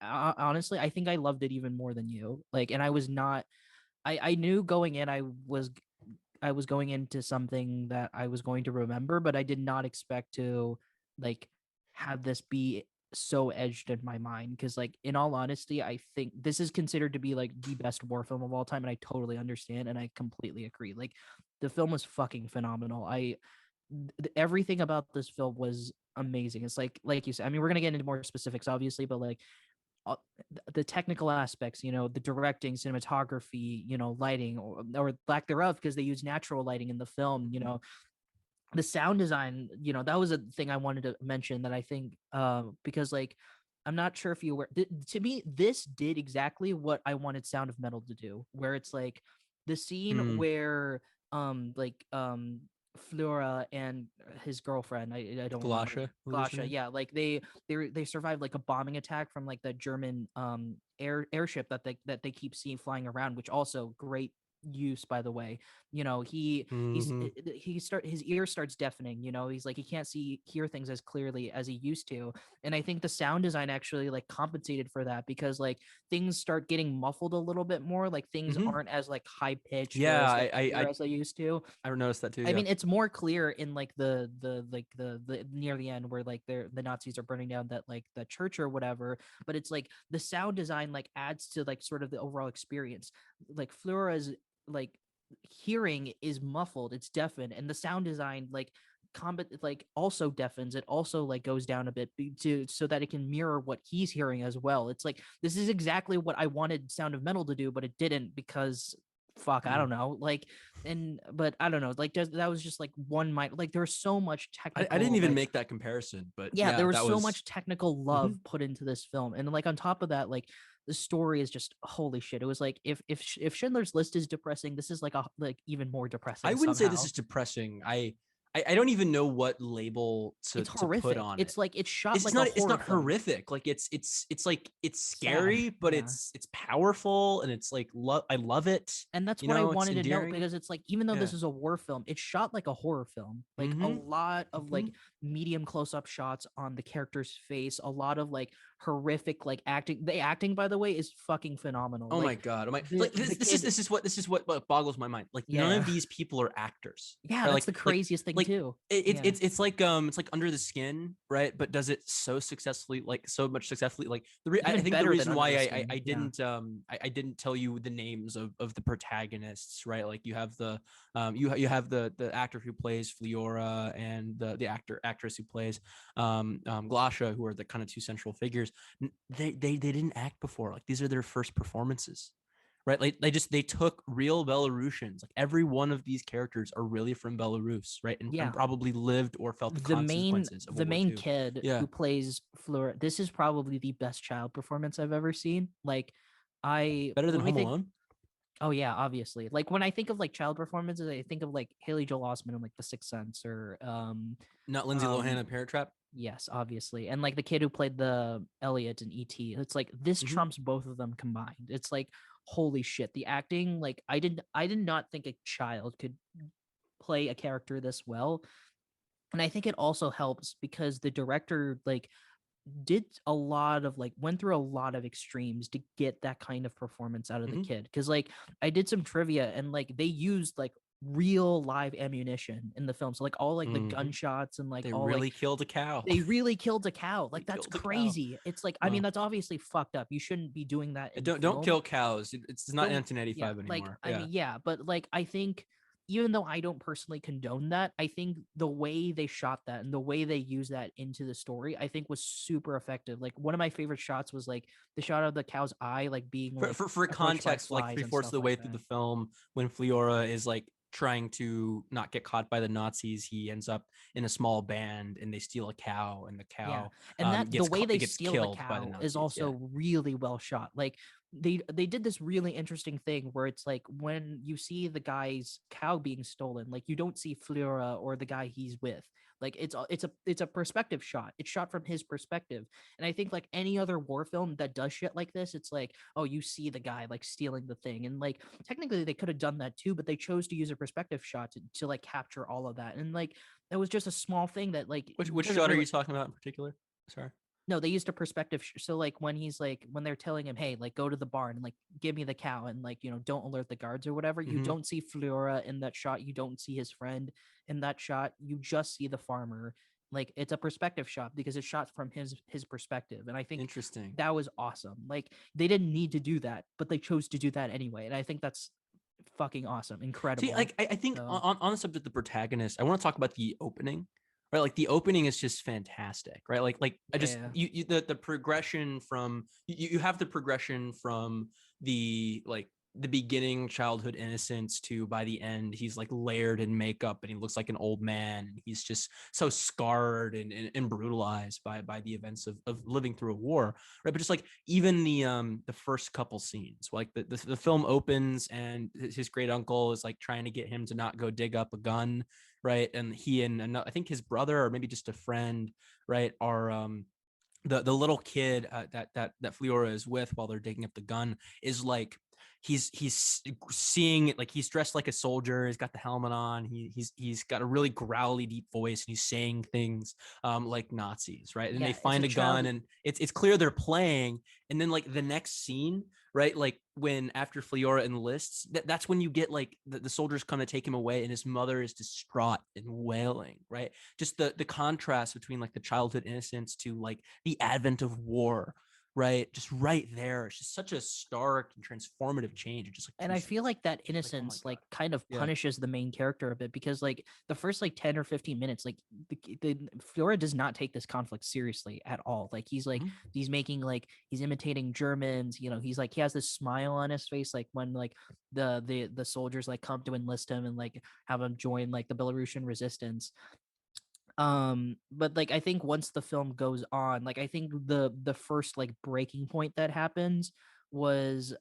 Speaker 1: honestly I think I loved it even more than you. Like and I was not I knew going in I was going into something that I was going to remember, but I did not expect to like have this be so edged in my mind because like in all honesty I think this is considered to be like the best war film of all time, and I totally understand and I completely agree. Like the film was fucking phenomenal. Everything about this film was amazing. It's like you said, I mean we're going to get into more specifics obviously, but like uh, the technical aspects, you know, the directing, cinematography, you know, lighting or lack thereof, because they use natural lighting in the film, you know, the sound design, you know, that was a thing I wanted to mention that I think, because like, I'm not sure if you were, to me, this did exactly what I wanted Sound of Metal to do, where it's like the scene
Speaker 2: Mm.
Speaker 1: where, Flora and his girlfriend, I don't remember,
Speaker 2: Glasha, I believe is her
Speaker 1: Glasha,
Speaker 2: name.
Speaker 1: yeah, like they survived like a bombing attack from like the German airship that they keep seeing flying around, which also great use by the way. You know,
Speaker 2: Mm-hmm.
Speaker 1: his ear starts deafening, you know, he's like he can't hear things as clearly as he used to. And I think the sound design actually like compensated for that because like things start getting muffled a little bit more, like things
Speaker 2: Mm-hmm.
Speaker 1: aren't as like high pitched or
Speaker 2: Yeah,
Speaker 1: as like clear as they used to.
Speaker 2: I noticed that too.
Speaker 1: I
Speaker 2: Yeah.
Speaker 1: mean, it's more clear in like the near the end where like the Nazis are burning down that like the church or whatever, but it's like the sound design like adds to like sort of the overall experience. Like Flora's like hearing is muffled, it's deafened, and the sound design like combat like also deafens it, also like goes down a bit to so that it can mirror what he's hearing as well. It's like this is exactly what I wanted Sound of Metal to do, but it didn't because fuck, I
Speaker 2: Mm.
Speaker 1: don't know, like, and but I don't know, like that was just like one might like there was so much
Speaker 2: I didn't
Speaker 1: technical
Speaker 2: even
Speaker 1: like
Speaker 2: make that comparison, but
Speaker 1: yeah,
Speaker 2: yeah,
Speaker 1: there was
Speaker 2: that
Speaker 1: so
Speaker 2: was.
Speaker 1: much technical
Speaker 2: Mhm.
Speaker 1: love put into this film. And like on top of that, like the story is just holy shit. It was like if Schindler's List is depressing, this is like even more depressing
Speaker 2: I wouldn't say this
Speaker 1: somehow.
Speaker 2: is depressing. I don't even know what label
Speaker 1: It's
Speaker 2: to put
Speaker 1: horrific.
Speaker 2: on it.
Speaker 1: It's like it's shot like a
Speaker 2: It's
Speaker 1: horror
Speaker 2: not
Speaker 1: film.
Speaker 2: horrific. Like it's like it's
Speaker 1: Sad.
Speaker 2: scary, but
Speaker 1: Yeah.
Speaker 2: it's powerful, and it's like I love it.
Speaker 1: And that's
Speaker 2: You
Speaker 1: what I
Speaker 2: know, it's
Speaker 1: wanted to note,
Speaker 2: endearing.
Speaker 1: because it's like, even though
Speaker 2: Yeah.
Speaker 1: this is a war film, it's shot like a horror film. Like a
Speaker 2: Mm-hmm.
Speaker 1: lot of
Speaker 2: Mm-hmm.
Speaker 1: like medium close-up shots on the character's face, a lot of like horrific like acting. The acting, by the way, is fucking phenomenal.
Speaker 2: Oh my
Speaker 1: Like
Speaker 2: god! Oh my, like
Speaker 1: the kid,
Speaker 2: this is what boggles my mind. Like none
Speaker 1: yeah.
Speaker 2: of these people are actors.
Speaker 1: Yeah,
Speaker 2: Right?
Speaker 1: that's the craziest thing
Speaker 2: Like
Speaker 1: too. Yeah.
Speaker 2: it's like Under the Skin, right? But does it so successfully, like so much successfully. Like I
Speaker 1: Even
Speaker 2: think the
Speaker 1: better than
Speaker 2: reason
Speaker 1: Under
Speaker 2: why
Speaker 1: the Skin.
Speaker 2: I
Speaker 1: Yeah.
Speaker 2: didn't I didn't tell you the names of the protagonists, right? Like you have the you have the actor who plays Fliora, and the actress who plays Glasha, who are the kind of two central figures. They didn't act before. Like these are their first performances, right? Like they took real Belarusians. Like every one of these characters are really from Belarus, right? And
Speaker 1: Yeah.
Speaker 2: probably lived or felt the consequences of
Speaker 1: The
Speaker 2: World War
Speaker 1: main
Speaker 2: II.
Speaker 1: kid
Speaker 2: Yeah,
Speaker 1: who plays Fleur, this is probably the best child performance I've ever seen. Like
Speaker 2: better than
Speaker 1: when we
Speaker 2: Home
Speaker 1: think,
Speaker 2: Alone.
Speaker 1: oh yeah, obviously. Like when I think of like child performances, I think of like Haley Joel Osment in like The Sixth Sense, or
Speaker 2: Not Lindsay Lohan
Speaker 1: um
Speaker 2: in Parent Trap.
Speaker 1: yes, obviously. And like the kid who played the Elliot in ET. It's like this
Speaker 2: Mm-hmm.
Speaker 1: trumps both of them combined. It's like holy shit. The acting, like I did not think a child could play a character this well. And I think it also helps because the director like did a lot of like went through a lot of extremes to get that kind of performance out of the
Speaker 2: Mm-hmm.
Speaker 1: kid. Because like I did some trivia, and like they used like real live ammunition in the film, so like all like the
Speaker 2: Mm-hmm.
Speaker 1: gunshots and like
Speaker 2: They
Speaker 1: all like
Speaker 2: really killed a cow.
Speaker 1: they really killed a cow.
Speaker 2: They
Speaker 1: Like that's
Speaker 2: killed a cow.
Speaker 1: crazy. It's like, I mean,
Speaker 2: Well,
Speaker 1: that's obviously fucked up. You shouldn't be doing that in
Speaker 2: don't
Speaker 1: film.
Speaker 2: kill cows. It's not
Speaker 1: Don't, yeah,
Speaker 2: 1985
Speaker 1: like
Speaker 2: anymore.
Speaker 1: I
Speaker 2: Yeah.
Speaker 1: mean, yeah, but like I think, even though I don't personally condone that, I think the way they shot that and the way they use that into the story, I think was super effective. Like one of my favorite shots was like the shot of the cow's eye like being like
Speaker 2: For
Speaker 1: approached by
Speaker 2: context, like
Speaker 1: flies and
Speaker 2: three-fourths of
Speaker 1: stuff
Speaker 2: the
Speaker 1: like
Speaker 2: way through
Speaker 1: that.
Speaker 2: the film, when Fliora is like trying to not get caught by the Nazis, he ends up in a small band and they steal a cow, and the
Speaker 1: Yeah.
Speaker 2: cow
Speaker 1: And that the way they
Speaker 2: gets
Speaker 1: steal the
Speaker 2: killed by the
Speaker 1: cow is
Speaker 2: Nazis. Yeah.
Speaker 1: also really well shot. Like they did this really interesting thing where it's like when you see the guy's cow being stolen, like you don't see Flora or the guy he's with. Like it's a perspective shot. It's shot from his perspective. And I think like any other war film that does shit like this, it's like, oh, you see the guy like stealing the thing. And like technically they could have done that too, but they chose to use a perspective shot to like capture all of that. And like it was just a small thing that like
Speaker 2: Which
Speaker 1: doesn't
Speaker 2: shot are
Speaker 1: really,
Speaker 2: you talking about in particular? Sorry.
Speaker 1: no, they used a perspective. So like when he's like when they're telling him, hey, like go to the barn and like give me the cow and like don't alert the guards or whatever. You
Speaker 2: Mm-hmm.
Speaker 1: don't see Flora in that shot. You don't see his friend in that shot. You just see the farmer. Like it's a perspective shot because it's shot from his perspective. And I think
Speaker 2: Interesting.
Speaker 1: that was awesome. Like they didn't need to do that, but they chose to do that anyway. And I think that's fucking awesome,
Speaker 2: See,
Speaker 1: incredible.
Speaker 2: like I think
Speaker 1: So
Speaker 2: on the subject of the protagonist, I want to talk about the opening, right? Like the opening is just fantastic, right? Like I just
Speaker 1: yeah,
Speaker 2: the progression from you have the progression from the like the beginning childhood innocence to by the end he's like layered in makeup and he looks like an old man and he's just so scarred and brutalized by the events of living through a war, right? But just like even the first couple scenes, like the film opens and his great uncle is like trying to get him to not go dig up a gun, right? And he and I think his brother or maybe just a friend, right, are the little kid that Fliora is with while they're digging up the gun is like he's seeing it, like he's dressed like a soldier, he's got the helmet on, he's got a really growly deep voice and he's saying things like Nazis, right? And they
Speaker 1: yeah, it's a
Speaker 2: find a gun
Speaker 1: child.
Speaker 2: and it's clear they're playing, and then like the next scene, right, like when after Fliora enlists, that's when you get like the soldiers come to take him away and his mother is distraught and wailing, right? Just the contrast between like the childhood innocence to like the advent of war, right? Just right there. It's just such a stark and transformative change in just like
Speaker 1: And
Speaker 2: two
Speaker 1: I feel
Speaker 2: scenes.
Speaker 1: like that
Speaker 2: Like, oh my
Speaker 1: innocence
Speaker 2: God.
Speaker 1: like kind of
Speaker 2: Yeah.
Speaker 1: punishes the main character a bit, because like the first like 10 or 15 minutes, like the Flora does not take this conflict seriously at all. Like
Speaker 2: Mhm.
Speaker 1: he's making like he's imitating Germans, he's like he has this smile on his face like when like the soldiers like come to enlist him and like have him join like the Belarusian resistance. But like I think once the film goes on, like I think the first like breaking point that happens was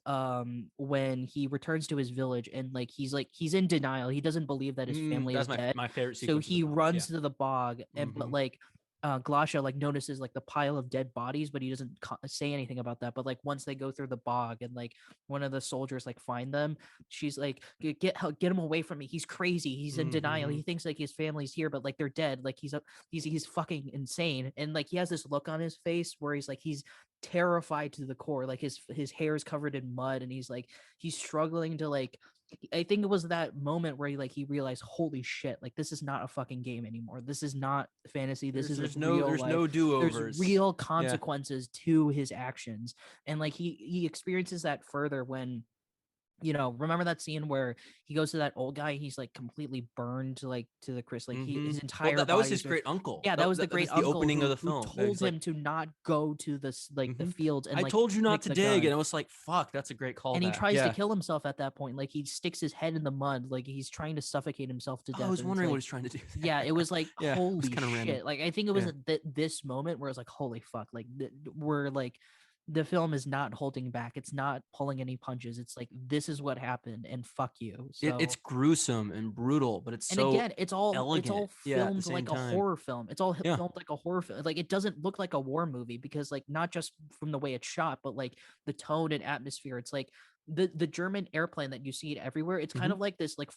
Speaker 1: when he returns to his village and he's in denial. He doesn't believe that his family is
Speaker 2: That's
Speaker 1: dead.
Speaker 2: my favorite
Speaker 1: So
Speaker 2: sequence of the
Speaker 1: he
Speaker 2: film.
Speaker 1: runs to the bog and but
Speaker 2: Mhm.
Speaker 1: like Glasha like notices like the pile of dead bodies, but he doesn't say anything about that. But like once they go through the bog and like one of the soldiers like find them, she's like, get him away from me. He's crazy. He's in denial. He thinks like his family's here, but like they're dead. Like he's fucking insane. And like he has this look on his face where he's terrified to the core. Like his hair is covered in mud, and he's struggling to like. I think it was that moment where he realized, holy shit, like this is not a fucking game anymore. This is not fantasy. This is like real
Speaker 2: there's
Speaker 1: life.
Speaker 2: no
Speaker 1: There's
Speaker 2: do-overs.
Speaker 1: real
Speaker 2: Yeah.
Speaker 1: consequences to his actions. And like he experiences that further when, remember that scene where he goes to that old guy, he's like completely burned to the crisp, like his
Speaker 2: Well,
Speaker 1: entire
Speaker 2: that was
Speaker 1: body
Speaker 2: his
Speaker 1: is
Speaker 2: great uncle.
Speaker 1: yeah, that was the
Speaker 2: That
Speaker 1: great
Speaker 2: was the
Speaker 1: uncle
Speaker 2: opening of
Speaker 1: who
Speaker 2: the film. That
Speaker 1: told
Speaker 2: he's like,
Speaker 1: him to not go to this like the fields and
Speaker 2: I
Speaker 1: like
Speaker 2: told you not
Speaker 1: pick
Speaker 2: to
Speaker 1: the
Speaker 2: dig,
Speaker 1: gun.
Speaker 2: and I was like, fuck, that's a great
Speaker 1: And he
Speaker 2: callback.
Speaker 1: tries to
Speaker 2: Yeah.
Speaker 1: kill himself at that point. Like he sticks his head in the mud, like he's trying to suffocate himself to
Speaker 2: I
Speaker 1: death.
Speaker 2: was
Speaker 1: And it's
Speaker 2: wondering what
Speaker 1: like,
Speaker 2: he's trying to do.
Speaker 1: yeah, it was like,
Speaker 2: Yeah, it was
Speaker 1: holy
Speaker 2: kind of random.
Speaker 1: shit. Like I think it was this moment where it's like, holy fuck, like we're like the film is not holding back. It's not pulling any punches. It's like, this is what happened and fuck you.
Speaker 2: It's
Speaker 1: So,
Speaker 2: gruesome and brutal, but it's
Speaker 1: and
Speaker 2: so
Speaker 1: again, it's all
Speaker 2: elegant. Yeah, at the
Speaker 1: filmed
Speaker 2: same
Speaker 1: like a
Speaker 2: time.
Speaker 1: horror film. It's all
Speaker 2: Yeah.
Speaker 1: filmed like a horror film. Like it doesn't look like a war movie because like not just from the way it's shot, but like the tone and atmosphere. It's like the German airplane that you see it everywhere. It's kind of like this like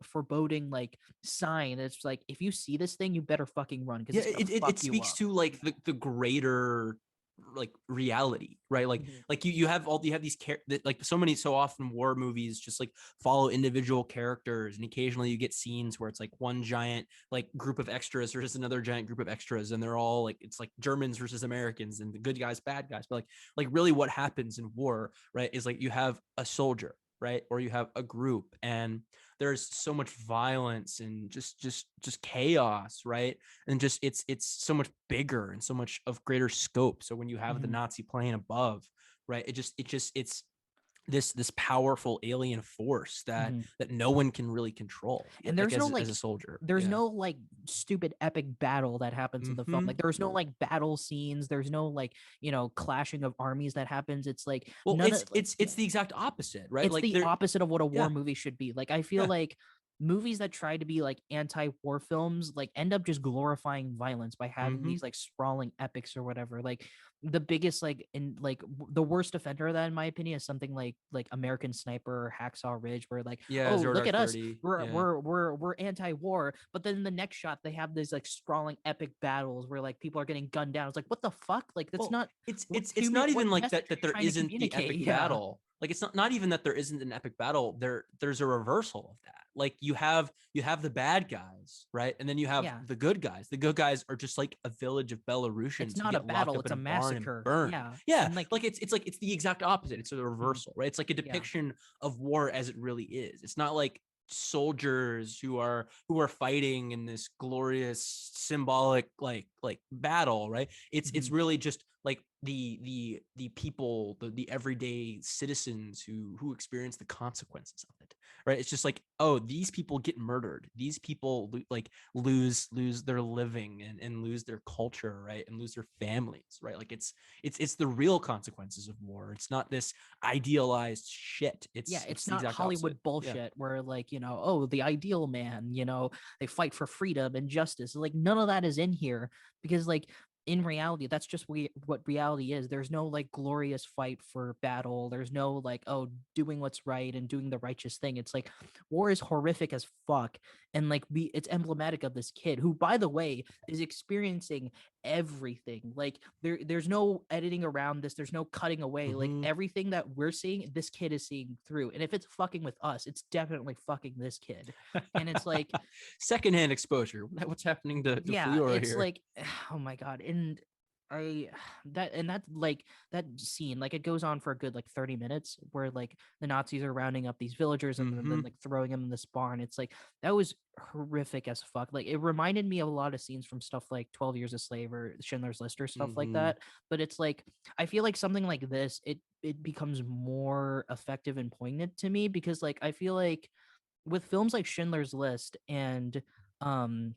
Speaker 1: foreboding like sign. It's like, if you see this thing, you better fucking run because
Speaker 2: Yeah,
Speaker 1: it's gonna
Speaker 2: it
Speaker 1: fuck you
Speaker 2: speaks
Speaker 1: up.
Speaker 2: to like the greater like reality, right? Like you have these like so often war movies just like follow individual characters, and occasionally you get scenes where it's like one giant like group of extras versus another giant group of extras, and they're all like, it's like Germans versus Americans and the good guys, bad guys. But like really what happens in war, right, is like you have a soldier, right, or you have a group, and there's so much violence and just chaos, right? And just it's so much bigger and so much of greater scope. So when you have the Nazi plane above, right, it's this powerful alien force that no one can really control,
Speaker 1: And
Speaker 2: like
Speaker 1: there's no
Speaker 2: as a soldier.
Speaker 1: there's
Speaker 2: Yeah.
Speaker 1: no like stupid epic battle that happens in the film. Like there's no like battle scenes. There's no like, clashing of armies that happens. It's like
Speaker 2: Well,
Speaker 1: none of like
Speaker 2: it's the exact opposite, right?
Speaker 1: it's
Speaker 2: Like
Speaker 1: the
Speaker 2: there.
Speaker 1: opposite of what a war
Speaker 2: Yeah.
Speaker 1: movie should be. Like I feel
Speaker 2: Yeah.
Speaker 1: like movies that try to be like anti-war films like end up just glorifying violence by having these like sprawling epics or whatever. Like the biggest the worst offender of that in my opinion is something like American Sniper or Hacksaw Ridge, where like,
Speaker 2: Yeah,
Speaker 1: oh,
Speaker 2: Zero
Speaker 1: look
Speaker 2: Dark
Speaker 1: at us,
Speaker 2: 30.
Speaker 1: we're
Speaker 2: Yeah.
Speaker 1: we're we're we're anti-war, but then in the next shot they have these like sprawling epic battles where like people are getting gunned down. It's like, what the fuck? Like that's
Speaker 2: Well,
Speaker 1: not
Speaker 2: it's not even
Speaker 1: what
Speaker 2: like
Speaker 1: message are
Speaker 2: that
Speaker 1: you
Speaker 2: there
Speaker 1: trying to
Speaker 2: isn't the
Speaker 1: communicate?
Speaker 2: epic
Speaker 1: Yeah.
Speaker 2: battle. Like it's not even that there isn't an epic battle. There's a reversal of that. Like you have the bad guys, right? And then you have
Speaker 1: Yeah.
Speaker 2: the good guys. The good guys are just like a village of
Speaker 1: It's
Speaker 2: Belarusians who
Speaker 1: not a
Speaker 2: get locked
Speaker 1: battle,
Speaker 2: up
Speaker 1: it's
Speaker 2: in
Speaker 1: a
Speaker 2: a barn and
Speaker 1: massacre.
Speaker 2: burned.
Speaker 1: Yeah.
Speaker 2: Yeah,
Speaker 1: And like
Speaker 2: like it's the exact opposite. It's a reversal, right? It's like a
Speaker 1: yeah.
Speaker 2: depiction of war as it really is. It's not like soldiers who are fighting in this glorious symbolic like battle, right? It's really just like the people, the everyday citizens who experience the consequences of it, right? It's just like, oh, these people get murdered, these people like lose their living and lose their culture, right, and lose their families, right? Like it's the real consequences of war. It's not this idealized shit.
Speaker 1: Yeah,
Speaker 2: It's
Speaker 1: it's
Speaker 2: the
Speaker 1: not
Speaker 2: exact
Speaker 1: Hollywood
Speaker 2: opposite. Yeah.
Speaker 1: bullshit where like, oh, the ideal man, they fight for freedom and justice. Like none of that is in here because like in reality, that's just what reality is. There's no like glorious fight for battle. There's no like, oh, doing what's right and doing the righteous thing. It's like war is horrific as fuck. And like it's emblematic of this kid who, by the way, is experiencing everything. Like there's no editing around this. There's no cutting away. Like everything that we're seeing, this kid is seeing through. And if it's fucking with us, it's definitely fucking this kid. And it's like
Speaker 2: secondhand exposure. What's happening to
Speaker 1: yeah,
Speaker 2: Fleora
Speaker 1: it's
Speaker 2: here?
Speaker 1: like oh my god. And I that like that scene, like it goes on for a good like 30 minutes where like the Nazis are rounding up these villagers and then like throwing them in this barn. It's like that was horrific as fuck. Like it reminded me of a lot of scenes from stuff like 12 Years a Slave or Schindler's List or stuff like that. But it's like I feel like something like this, it becomes more effective and poignant to me because like I feel like with films like Schindler's List and um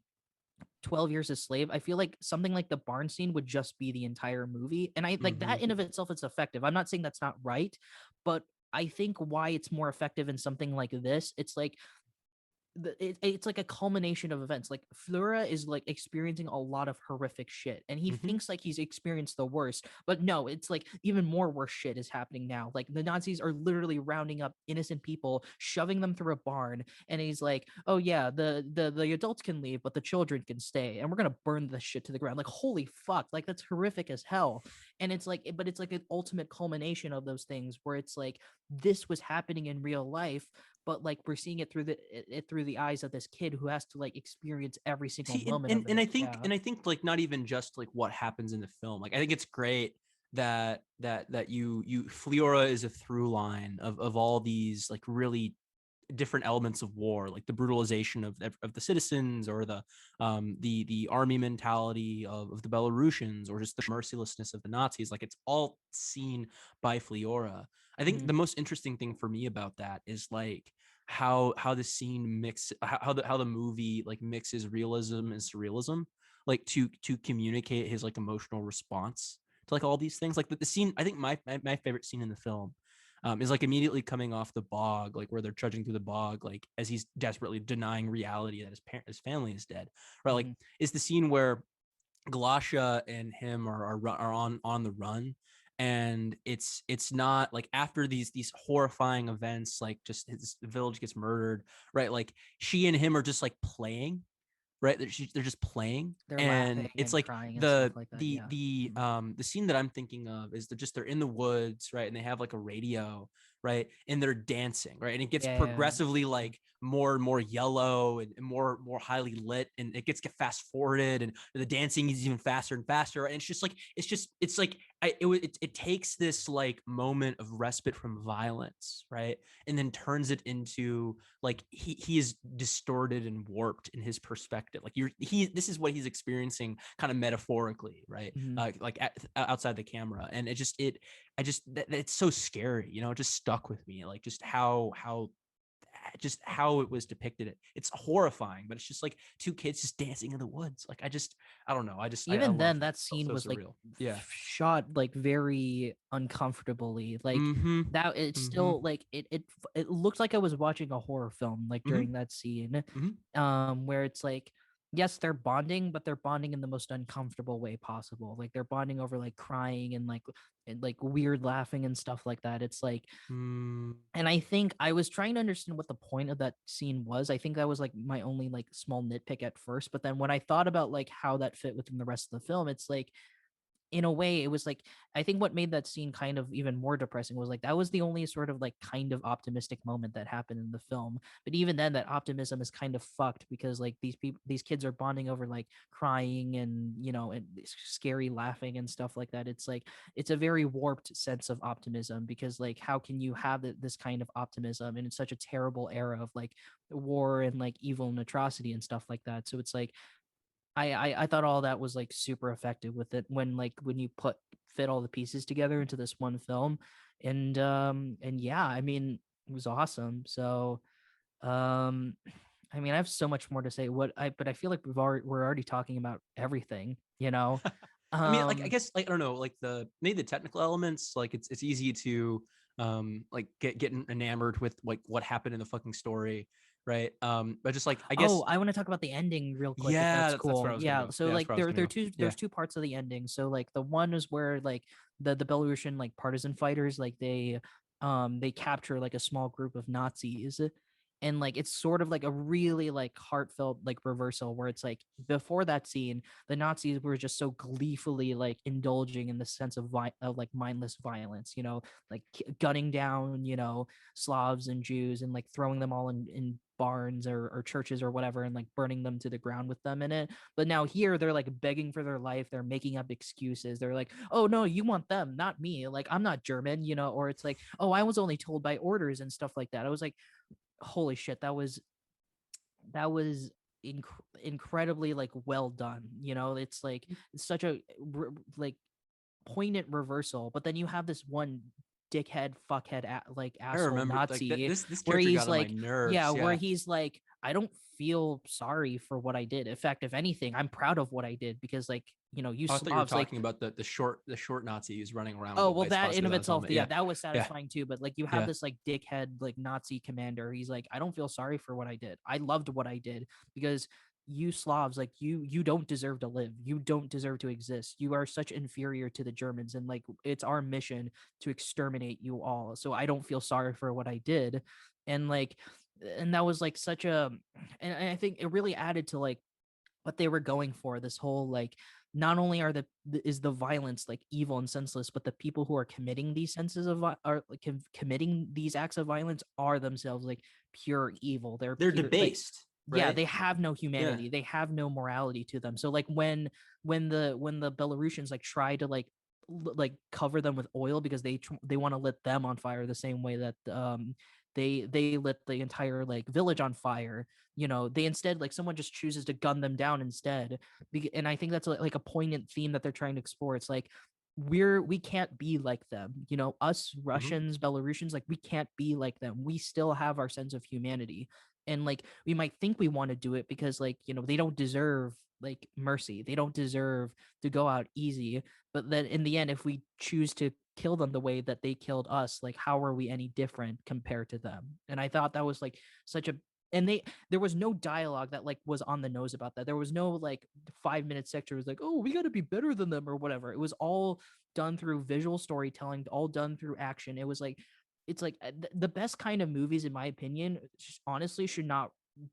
Speaker 1: 12 years a slave, I feel like something like the barn scene would just be the entire movie. And I like
Speaker 2: Mm-hmm.
Speaker 1: that in of itself, it's effective. I'm not saying that's not right, but I think why it's more effective in something like this, it's like it's like a culmination of events. Like Flora is like experiencing a lot of horrific shit, and he
Speaker 2: Mm-hmm.
Speaker 1: thinks like he's experienced the worst, but no, it's like even more worse shit is happening now. Like the Nazis are literally rounding up innocent people, shoving them through a barn, and he's like, "Oh yeah, the adults can leave, but the children can stay, and we're gonna burn this shit to the ground." Like holy fuck, like that's horrific as hell. And it's like, but it's like an ultimate culmination of those things where it's like this was happening in real life, but like we're seeing it through the eyes of this kid who has to like experience every single
Speaker 2: See, and,
Speaker 1: moment
Speaker 2: and,
Speaker 1: of
Speaker 2: and
Speaker 1: it.
Speaker 2: I think
Speaker 1: Yeah.
Speaker 2: and I think like not even just like what happens in the film. Like I think it's great that you Fliora is a through line of all these like really different elements of war, like the brutalization of the citizens, or the army mentality of the Belarusians, or just the mercilessness of the Nazis. Like it's all seen by Fliora. I think
Speaker 1: Mhm.
Speaker 2: the most interesting thing for me about that is like how the scene mix how the movie like mixes realism and surrealism, like to communicate his like emotional response to like all these things. Like the scene, I think my favorite scene in the film is like immediately coming off the bog, like where they're trudging through the bog, like as he's desperately denying reality that his family is dead, right? Like
Speaker 1: Mhm.
Speaker 2: is the scene where Galasha and him are on the run, and it's not like after these horrifying events, like just his village gets murdered, right? Like she and him are just like playing, right? They're just playing,
Speaker 1: They're
Speaker 2: and
Speaker 1: laughing
Speaker 2: it's
Speaker 1: and
Speaker 2: like
Speaker 1: crying and
Speaker 2: the
Speaker 1: stuff like that.
Speaker 2: the
Speaker 1: Yeah.
Speaker 2: the
Speaker 1: Mhm.
Speaker 2: um the scene that I'm thinking of is they're in the woods, right? And they have like a radio, right? And they're dancing, right? And it gets
Speaker 1: Yeah.
Speaker 2: progressively
Speaker 1: Yeah.
Speaker 2: like more and more yellow and more highly lit, and it gets fast forwarded, and the dancing is even faster and faster, right? And it's just like it's like it takes this like moment of respite from violence, right? And then turns it into like he is distorted and warped in his perspective. Like this is what he's experiencing kind of metaphorically, right?
Speaker 1: Mhm.
Speaker 2: Outside the camera, and it's so scary, you know. It just stuck with me, like just how it was depicted. It's horrifying, but it's just like two kids just dancing in the woods. Like I don't know. I
Speaker 1: Even
Speaker 2: love
Speaker 1: then, that
Speaker 2: felt
Speaker 1: scene
Speaker 2: so
Speaker 1: was like
Speaker 2: surreal. Yeah.
Speaker 1: shot like very uncomfortably. Like
Speaker 2: Mm-hmm.
Speaker 1: that, it's
Speaker 2: Mm-hmm.
Speaker 1: still like it looked like I was watching a horror film like
Speaker 2: Mm-hmm.
Speaker 1: during that scene,
Speaker 2: Mm-hmm.
Speaker 1: where it's like yes, they're bonding, but they're bonding in the most uncomfortable way possible. Like they're bonding over like crying and like weird laughing and stuff like that. It's like,
Speaker 2: Mm-hmm.
Speaker 1: and I think I was trying to understand what the point of that scene was. I think that was like my only like small nitpick at first, but then when I thought about like how that fit within the rest of the film, it's like in a way it was like, I think what made that scene kind of even more depressing was like that was the only sort of like kind of optimistic moment that happened in the film. But even then that optimism is kind of fucked because like these kids are bonding over like crying and and scary laughing and stuff like that. It's like it's a very warped sense of optimism because like how can you have this kind of optimism and in such a terrible era of like war and like evil and atrocity and stuff like that. So it's like I thought all that was like super effective with it when you fit all the pieces together into this one film. And yeah, I mean it was awesome. So um I mean I have so much more to say but I feel like we're already talking about everything, you know.
Speaker 2: I mean, like I
Speaker 1: Um
Speaker 2: guess like I don't know, like maybe the technical elements, like it's easy to like get enamored with like what happened in the fucking story, right? But just like I
Speaker 1: oh,
Speaker 2: guess
Speaker 1: I want to talk about the ending real quick if
Speaker 2: yeah,
Speaker 1: that's
Speaker 2: that's where
Speaker 1: cool.
Speaker 2: I was gonna
Speaker 1: Yeah,
Speaker 2: go.
Speaker 1: so
Speaker 2: Yeah, that's
Speaker 1: like
Speaker 2: where I was gonna go. Yeah.
Speaker 1: there's two parts of the ending. So like the one is where like the Belarusian like partisan fighters like they capture like a small group of Nazis, and like it's sort of like a really like heartfelt like reversal where it's like before that scene the Nazis were just so gleefully like indulging in the sense of like mindless violence, like gunning down, Slavs and Jews and like throwing them all in barns or churches or whatever and like burning them to the ground with them in it. But now here they're like begging for their life. They're making up excuses. They're like, oh no, you want them, not me. Like I'm not German, or it's like, oh, I was only told by orders and stuff like that. I was like, holy shit, that was incredibly like well done. It's like it's such a like poignant reversal, but then you have this one dickhead fuckhead like
Speaker 2: I
Speaker 1: asshole
Speaker 2: remember like
Speaker 1: Nazi
Speaker 2: this
Speaker 1: where
Speaker 2: character
Speaker 1: he's
Speaker 2: got on my
Speaker 1: like, yeah,
Speaker 2: nerves.
Speaker 1: where
Speaker 2: Yeah.
Speaker 1: he's like, I don't feel sorry for what I did. In fact, if anything, I'm proud of what I did because, like, you
Speaker 2: Oh, I thought you were
Speaker 1: Slavs, like,
Speaker 2: talking about the short Nazi who's running around with
Speaker 1: oh
Speaker 2: a
Speaker 1: well,
Speaker 2: white
Speaker 1: that in
Speaker 2: swastika
Speaker 1: of
Speaker 2: on his
Speaker 1: itself,
Speaker 2: helmet.
Speaker 1: yeah,
Speaker 2: Yeah.
Speaker 1: that was
Speaker 2: Yeah.
Speaker 1: satisfying too. But like, you have
Speaker 2: Yeah.
Speaker 1: this like dickhead like Nazi commander. He's like, I don't feel sorry for what I did. I loved what I did because you Slavs, like you don't deserve to live. You don't deserve to exist. You are such inferior to the Germans, and like it's our mission to exterminate you all. So I don't feel sorry for what I did, and like, and that was like such a, and I think it really added to like what they were going for. This whole like, not only are is the violence like evil and senseless, but the people who are committing these senses of are like, committing these acts of violence are themselves like pure evil. They're
Speaker 2: They're
Speaker 1: pure like,
Speaker 2: debased,
Speaker 1: yeah,
Speaker 2: right?
Speaker 1: they have no
Speaker 2: Yeah.
Speaker 1: humanity. They have no morality to them. So like when the Belarusians like try to like like cover them with oil because they want to lit them on fire the same way that they lit the entire like village on fire. They instead, like, someone just chooses to gun them down instead. And I think that's like a poignant theme that they're trying to explore. It's like we can't be like them. Us
Speaker 2: Hmm.
Speaker 1: Russians, Belarusians, like, we can't be like them. We still have our sense of humanity. And like, we might think we want to do it because, like, they don't deserve like mercy. They don't deserve to go out easy. But then in the end, if we choose to kill them the way that they killed us, like, how are we any different compared to them? And I thought that was like such a, and there was no dialogue that like was on the nose about that. There was no like 5 minute sector was like, oh, we got to be better than them or whatever. It was all done through visual storytelling, all done through action. It was like, it's like the best kind of movies, in my opinion, honestly,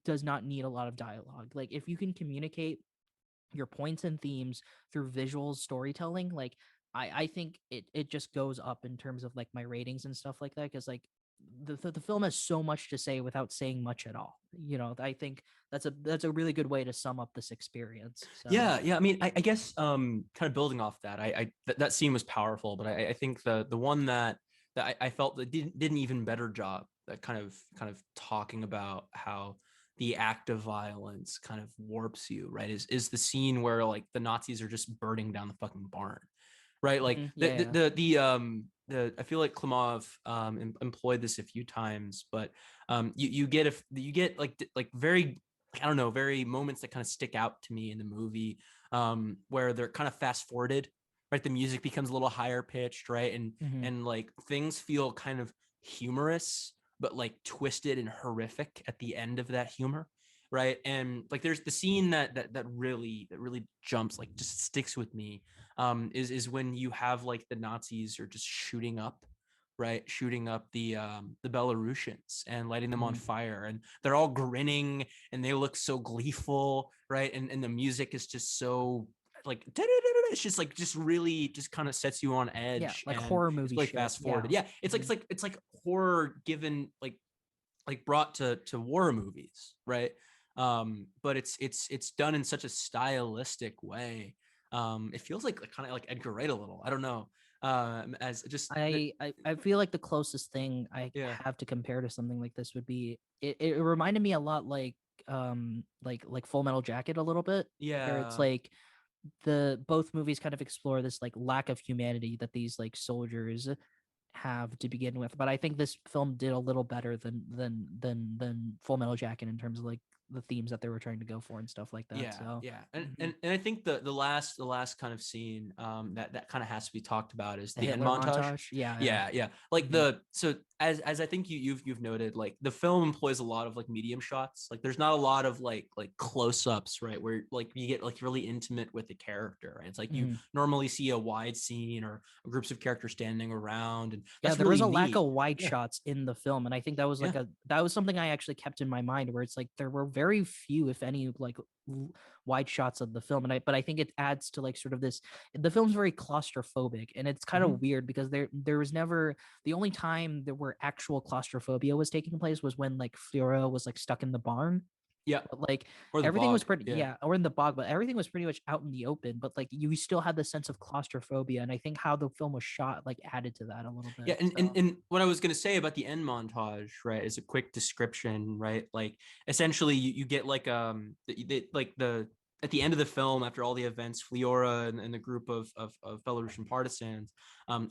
Speaker 1: does not need a lot of dialogue. Like, if you can communicate your points and themes through visual storytelling, like, I think it just goes up in terms of like my ratings and stuff like that, because like the film has so much to say without saying much at all. I think that's a really good way to sum up this experience. So
Speaker 2: Yeah, yeah. I mean, I guess kind of building off that, that scene was powerful, but I think the one that I felt that did an even better job that kind of talking about how the act of violence kind of warps you, right? Is the scene where like the Nazis are just burning down the fucking barn, right? Like
Speaker 1: yeah, yeah.
Speaker 2: I feel like Klimov employed this a few times, but you get like very, I don't know, very moments that kind of stick out to me in the movie, where they're kind of fast forwarded, right? The music becomes a little higher pitched, right? And
Speaker 1: Mhm.
Speaker 2: and like things feel kind of humorous, but like twisted and horrific at the end of that humor, right? And like there's the scene that really jumps, like just sticks with me, is when you have like the Nazis are just shooting up, right, shooting up the Belarusians and lighting them on
Speaker 1: Mhm.
Speaker 2: fire, and they're all grinning and they look so gleeful, right? And the music is just so like it's just like just really just kind of sets you on
Speaker 1: Yeah,
Speaker 2: edge,
Speaker 1: like
Speaker 2: and
Speaker 1: horror
Speaker 2: it's
Speaker 1: movie
Speaker 2: really
Speaker 1: shit.
Speaker 2: fast forwarded.
Speaker 1: Yeah.
Speaker 2: Yeah, it's like
Speaker 1: Mhm.
Speaker 2: it's like horror given like brought to war movies, right? But it's done in such a stylistic way. It feels like kind of like Edgar Wright a little. I don't know. As just
Speaker 1: I feel like the closest thing I
Speaker 2: yeah,
Speaker 1: have to compare to something like this would be, it reminded me a lot like Full Metal Jacket a little bit, where it's
Speaker 2: yeah.
Speaker 1: like the both movies kind of explore this like lack of humanity that these like soldiers have to begin with. But I think this film did a little better than Full Metal Jacket in terms of like the themes that they were trying to go for and stuff like that.
Speaker 2: Yeah,
Speaker 1: So
Speaker 2: yeah, and
Speaker 1: mhm.
Speaker 2: and, and I think the last kind of scene that kind of has to be talked about is
Speaker 1: The
Speaker 2: the end
Speaker 1: Hitler
Speaker 2: montage.
Speaker 1: montage, yeah, yeah.
Speaker 2: Yeah, yeah. Like
Speaker 1: Mhm.
Speaker 2: so as I think you've noted, like the film employs a lot of like medium shots. Like there's not a lot of like close ups, right? Where like you get like really intimate with the character, right? It's like you
Speaker 1: Mhm.
Speaker 2: normally see a wide scene or groups of characters standing around, and
Speaker 1: Yeah,
Speaker 2: that's
Speaker 1: there was
Speaker 2: really
Speaker 1: a lack
Speaker 2: neat.
Speaker 1: of wide
Speaker 2: Yeah,
Speaker 1: shots in the film, and I think that was
Speaker 2: yeah.
Speaker 1: like that was something I actually kept in my mind, where it's like there were very few, if any, like wide shots of the film. And but I think it adds to like sort of this. The film's very claustrophobic, and it's kind
Speaker 2: Hmm.
Speaker 1: of weird because there was never, the only time there were actual claustrophobia was taking place was when like Flora was like stuck in the barn.
Speaker 2: Yeah,
Speaker 1: But like
Speaker 2: or the
Speaker 1: everything was
Speaker 2: bog.
Speaker 1: pretty,
Speaker 2: Yeah.
Speaker 1: yeah, or in the bog, but everything was pretty much out in the open. But like you still had the sense of claustrophobia, and I think how the film was shot like added to that a little
Speaker 2: Yeah,
Speaker 1: bit.
Speaker 2: and
Speaker 1: So
Speaker 2: and what I was gonna say about the end montage, right, is a quick description, right? Like essentially you get like like the at the end of the film, after all the events, Fliora and the group of Belarusian partisans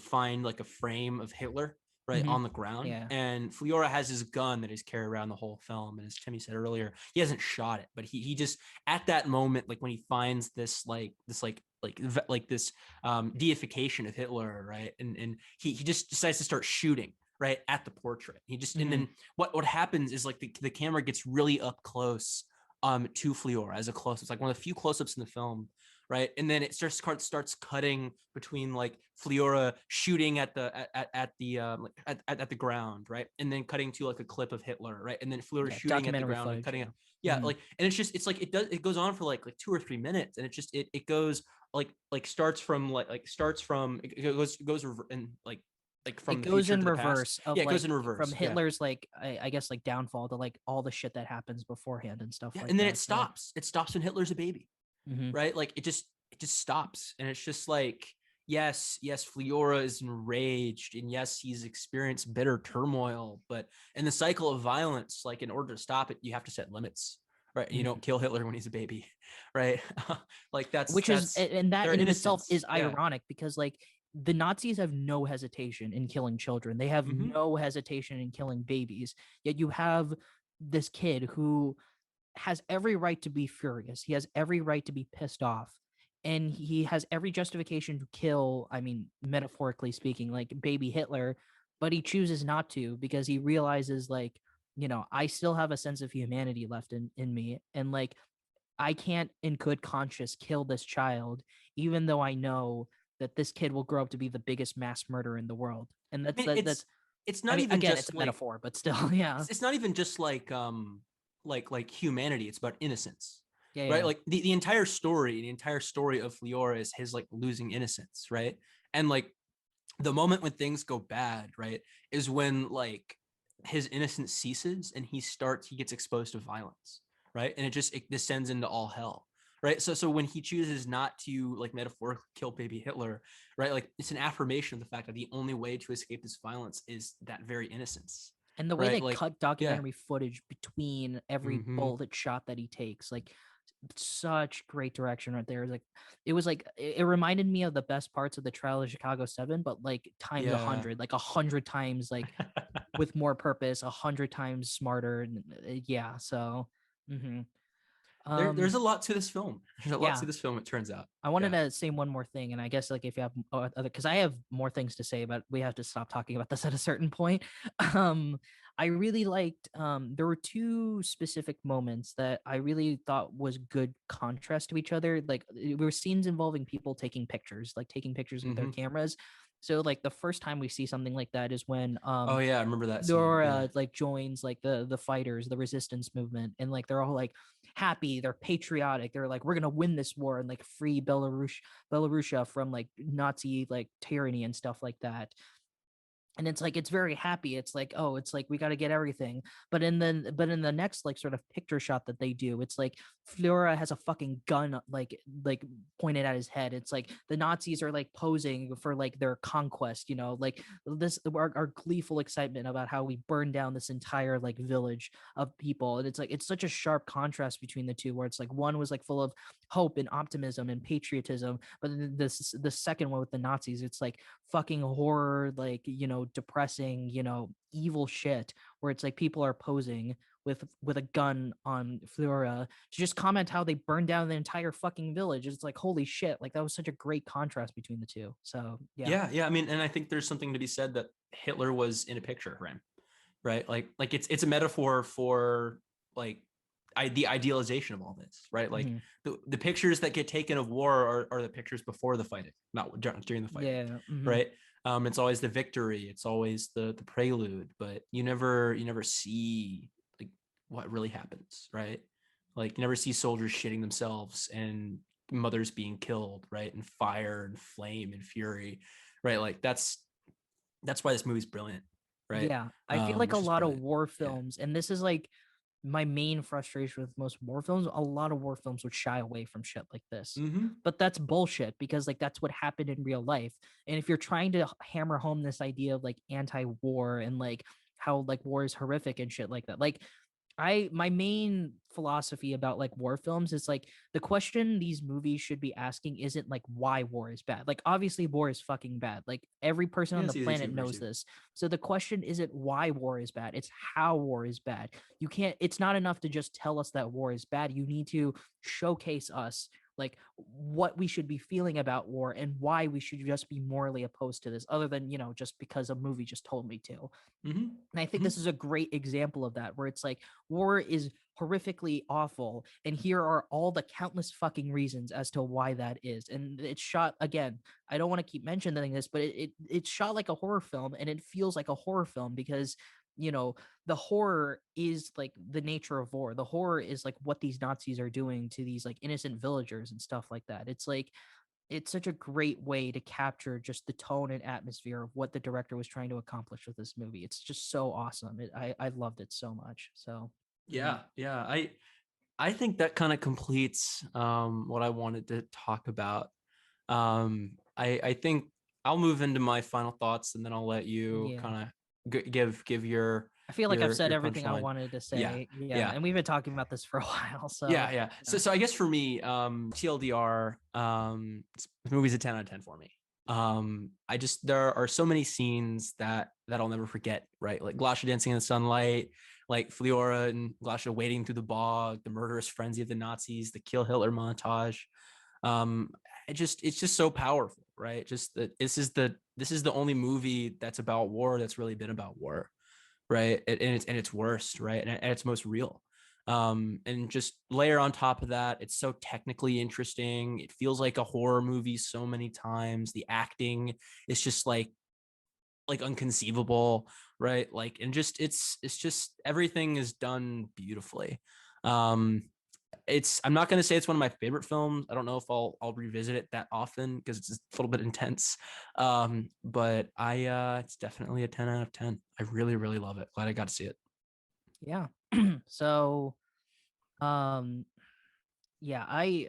Speaker 2: find like a frame of Hitler right
Speaker 1: Mhm.
Speaker 2: on the ground,
Speaker 1: Yeah.
Speaker 2: and Fliora has his gun that he's carried around the whole film. And as Timmy said earlier, he hasn't shot it, but he just at that moment, like when he finds this this deification of Hitler, right, and he just decides to start shooting right at the portrait. He just and
Speaker 1: Mhm.
Speaker 2: then what happens is like the camera gets really up close to Fliora as a close. It's like one of the few close-ups in the film, right? And then it starts cutting between like Fliora shooting at the ground, right? And then cutting to like a clip of Hitler, right? And then Fliora
Speaker 1: Yeah.
Speaker 2: shooting at the
Speaker 1: Documentary
Speaker 2: ground and
Speaker 1: footage.
Speaker 2: cutting
Speaker 1: Yeah.
Speaker 2: it. Yeah,
Speaker 1: Mhm.
Speaker 2: like and it's like it goes on for like 2 or 3 minutes, and it goes starts from it goes and
Speaker 1: It
Speaker 2: from the
Speaker 1: goes
Speaker 2: future
Speaker 1: in
Speaker 2: to the past.
Speaker 1: reverse of
Speaker 2: Yeah, it goes
Speaker 1: like
Speaker 2: in
Speaker 1: from
Speaker 2: reverse. Yeah.
Speaker 1: Hitler's like I guess like downfall to like all the shit that happens beforehand and stuff
Speaker 2: Yeah,
Speaker 1: like
Speaker 2: and then
Speaker 1: that. So.
Speaker 2: it stops when Hitler's a baby,
Speaker 1: Mhm.
Speaker 2: right? Like it just stops, and it's just like yes, Fliora is enraged, and yes, he's experienced bitter turmoil, but in the cycle of violence, like in order to stop it, you have to set limits, right? You
Speaker 1: Mhm.
Speaker 2: don't kill Hitler when he's a baby, right? Like
Speaker 1: Which is and that
Speaker 2: their
Speaker 1: in of itself
Speaker 2: innocence.
Speaker 1: is
Speaker 2: Yeah.
Speaker 1: ironic because like the Nazis have no hesitation in killing children. They have
Speaker 2: Mm-hmm.
Speaker 1: no hesitation in killing babies. Yet you have this kid who has every right to be furious. He has every right to be pissed off. And he has every justification to kill, I mean, metaphorically speaking, like baby Hitler, but he chooses not to because he realizes like, I still have a sense of humanity left in me. And like I can't in good conscience kill this child, even though I know that this kid will grow up to be the biggest mass murderer in the world. And
Speaker 2: I mean,
Speaker 1: that's
Speaker 2: it's
Speaker 1: I
Speaker 2: not
Speaker 1: mean,
Speaker 2: even
Speaker 1: again, it's
Speaker 2: just
Speaker 1: a
Speaker 2: like
Speaker 1: metaphor, but still, yeah.
Speaker 2: it's not even just like humanity. It's about innocence,
Speaker 1: Yeah,
Speaker 2: right?
Speaker 1: yeah.
Speaker 2: Like the entire story of Fliora is his like losing innocence, right? And like the moment when things go bad, right, is when like his innocence ceases and he gets exposed to violence, right? And it descends into all hell, right? So when he chooses not to like metaphorically kill baby Hitler, right, like it's an affirmation of the fact that the only way to escape this violence is that very innocence,
Speaker 1: And the way
Speaker 2: right?
Speaker 1: they
Speaker 2: Like,
Speaker 1: cut
Speaker 2: yeah.
Speaker 1: documentary footage between every
Speaker 2: Mm-hmm.
Speaker 1: bullet shot that he takes, like such great direction right there. It reminded me of the best parts of the Trial of Chicago 7, but like times a
Speaker 2: Yeah.
Speaker 1: hundred, like 100 times, like with more purpose, 100 times smarter. And yeah, so mhm.
Speaker 2: There's
Speaker 1: um
Speaker 2: a lot to this film. There's a lot
Speaker 1: yeah,
Speaker 2: to this film, it turns out.
Speaker 1: I wanted
Speaker 2: Yeah.
Speaker 1: to say one more thing, and I guess like if you have other, because I have more things to say, but we have to stop talking about this at a certain point. Um, I really liked. There were two specific moments that I really thought was good contrast to each other. Like there were scenes involving people taking pictures, like taking pictures with their
Speaker 2: Mm-hmm.
Speaker 1: cameras. So like the first time we see something like that is when
Speaker 2: Oh yeah, I remember that scene. Yeah.
Speaker 1: Nora like joins like the fighters, the resistance movement, and like they're all like happy, they're patriotic, they're like we're gonna win this war and like free Belarusia from like Nazi like tyranny and stuff like that. And it's like it's very happy. It's like, oh, it's like we got to get everything. But in the next like sort of picture shot that they do, it's like Flora has a fucking gun like pointed at his head. It's like the Nazis are like posing for like their conquest, like this our gleeful excitement about how we burned down this entire like village of people. And it's like it's such a sharp contrast between the two, where it's like one was like full of hope and optimism and patriotism, but then the second one with the Nazis, it's like fucking horror, like, depressing, evil shit, where it's like people are posing with a gun on Flora to just comment how they burned down the entire fucking village. It's like holy shit, like that was such a great contrast between the two. So yeah.
Speaker 2: Yeah. I mean, and I think there's something to be said that Hitler was in a picture frame, right? Like it's a metaphor for like the idealization of all this, right? Like
Speaker 1: Mhm.
Speaker 2: the pictures that get taken of war are the pictures before the fighting, not during the fighting,
Speaker 1: Yeah. Mhm.
Speaker 2: right? It's always the victory, it's always the prelude, but you never see like what really happens, right? Like you never see soldiers shitting themselves and mothers being killed, right? And fire and flame and fury, right? Like that's why this movie's brilliant, right?
Speaker 1: Yeah, I feel like a
Speaker 2: It's just
Speaker 1: lot of
Speaker 2: brilliant.
Speaker 1: war
Speaker 2: Yeah.
Speaker 1: films, and this is like my main frustration with most war films, a lot of war films would shy away from shit like this.
Speaker 2: Mm-hmm.
Speaker 1: But that's bullshit because like that's what happened in real life. And if you're trying to hammer home this idea of like anti-war and like how like war is horrific and shit like that, like my main philosophy about like war films. It's like the question these movies should be asking isn't like why war is bad. Like obviously war is fucking bad. Like every person
Speaker 2: Yeah,
Speaker 1: on the
Speaker 2: it's easy
Speaker 1: planet
Speaker 2: to
Speaker 1: knows
Speaker 2: perceive.
Speaker 1: this. So the question isn't why war is bad. It's how war is bad. You can't, it's not enough to just tell us that war is bad. You need to showcase us like what we should be feeling about war and why we should just be morally opposed to this, other than, you know, just because a movie just told me to.
Speaker 2: Mm-hmm.
Speaker 1: And I think
Speaker 2: Mm-hmm.
Speaker 1: this is a great example of that, where it's like war is horrifically awful. And here are all the countless fucking reasons as to why that is. And it's shot again. I don't want to keep mentioning this, but it's shot like a horror film, and it feels like a horror film because, you know, the horror is like the nature of war. The horror is like what these Nazis are doing to these like innocent villagers and stuff like that. It's like it's such a great way to capture just the tone and atmosphere of what the director was trying to accomplish with this movie. It's just so awesome. I loved it so much. So
Speaker 2: Yeah, yeah. I think that kind of completes what I wanted to talk about. I think I'll move into my final thoughts, and then I'll let you
Speaker 1: yeah.
Speaker 2: kind of give
Speaker 1: I feel like I've said
Speaker 2: your
Speaker 1: everything I
Speaker 2: punchline.
Speaker 1: wanted to
Speaker 2: Yeah,
Speaker 1: say. Yeah,
Speaker 2: yeah,
Speaker 1: and we've been talking about this for a while.
Speaker 2: yeah,
Speaker 1: So
Speaker 2: yeah.
Speaker 1: yeah.
Speaker 2: So I guess for me, TLDR, this movie's a 10 out of 10 for me. I just there are so many scenes that I'll never forget, right? Like Glasha dancing in the sunlight, like Fliora and Glasha wading through the bog, the murderous frenzy of the Nazis, the Kill Hitler montage. Um, it's just so powerful, right? Just that this is the only movie that's about war that's really been about war, right? And it's worst, right? And it's most real. And just layer on top of that, it's so technically interesting. It feels like a horror movie so many times. The acting is just like unconceivable, right? Like, and just it's just everything is done beautifully. Um, it's I'm not gonna say it's one of my favorite films. I don't know if I'll revisit it that often because it's a little bit intense. But I it's definitely a 10 out of 10. I really, really love it. Glad I got to see it.
Speaker 1: Yeah. So um yeah, I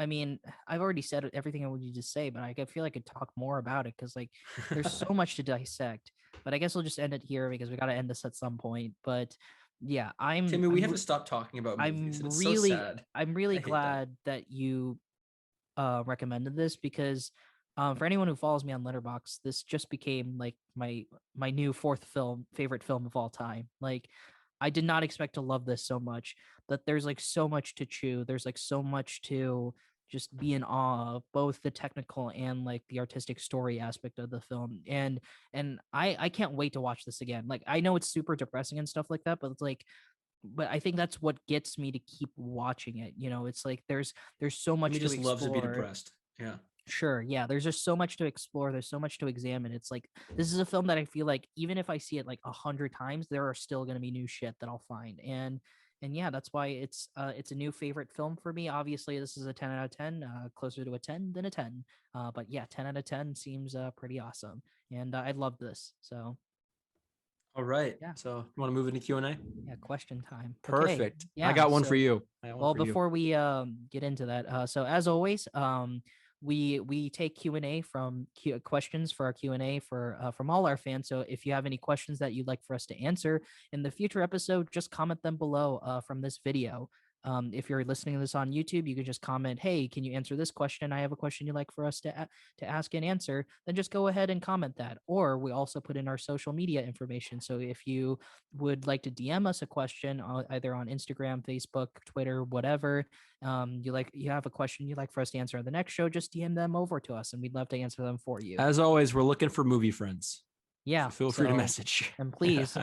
Speaker 1: mean, I've already said everything I wanted to say, but I feel like I could talk more about it because like there's so much to dissect. But I guess we'll just end it here because we got to end this at some point. But yeah,
Speaker 2: Timmy, we have to stop talking about movies, and it's so sad.
Speaker 1: I'm really
Speaker 2: I hate that.
Speaker 1: glad that you recommended this because for anyone who follows me on Letterboxd, this just became like my new fourth favorite film of all time. Like I did not expect to love this so much, but there's like so much to chew. There's like so much to just be in awe of, both the technical and like the artistic story aspect of the film. And I can't wait to watch this again. Like I know it's super depressing and stuff like that, but it's like but I think that's what gets me to keep watching it. You know, it's like there's so
Speaker 2: Timmy
Speaker 1: much to
Speaker 2: just loves to be
Speaker 1: explore.
Speaker 2: depressed. Yeah.
Speaker 1: Sure, yeah, there's just so much to explore. There's so much to examine. It's like this is a film that I feel like even if I see it like 100 times, there are still going to be new shit that I'll find. And yeah, that's why it's a new favorite film for me. Obviously, this is a 10 out of 10, closer to a 10 than a 10. But yeah, 10 out of 10 seems pretty awesome, and I love this. So
Speaker 2: All right.
Speaker 1: yeah,
Speaker 2: So you want to move into Q&A?
Speaker 1: yeah, question time. Okay,
Speaker 2: Perfect. I
Speaker 1: yeah,
Speaker 2: got one for
Speaker 1: so.
Speaker 2: you. I got one
Speaker 1: Well,
Speaker 2: for you.
Speaker 1: before we get into that, so as always, we take Q&A from questions for our Q&A for from all our fans. So if you have any questions that you'd like for us to answer in the future episode, just comment them below from this video. If you're listening to this on YouTube, you can just comment, "Hey, can you answer this question? I have a question you'd like for us to ask and answer." Then just go ahead and comment that. Or we also put in our social media information. So if you would like to DM us a question either on Instagram, Facebook, Twitter, whatever, you have a question you'd like for us to answer on the next show, just DM them over to us, and we'd love to answer them for you.
Speaker 2: As always, we're looking for movie friends.
Speaker 1: Yeah,
Speaker 2: Feel free to
Speaker 1: so
Speaker 2: message.
Speaker 1: and please,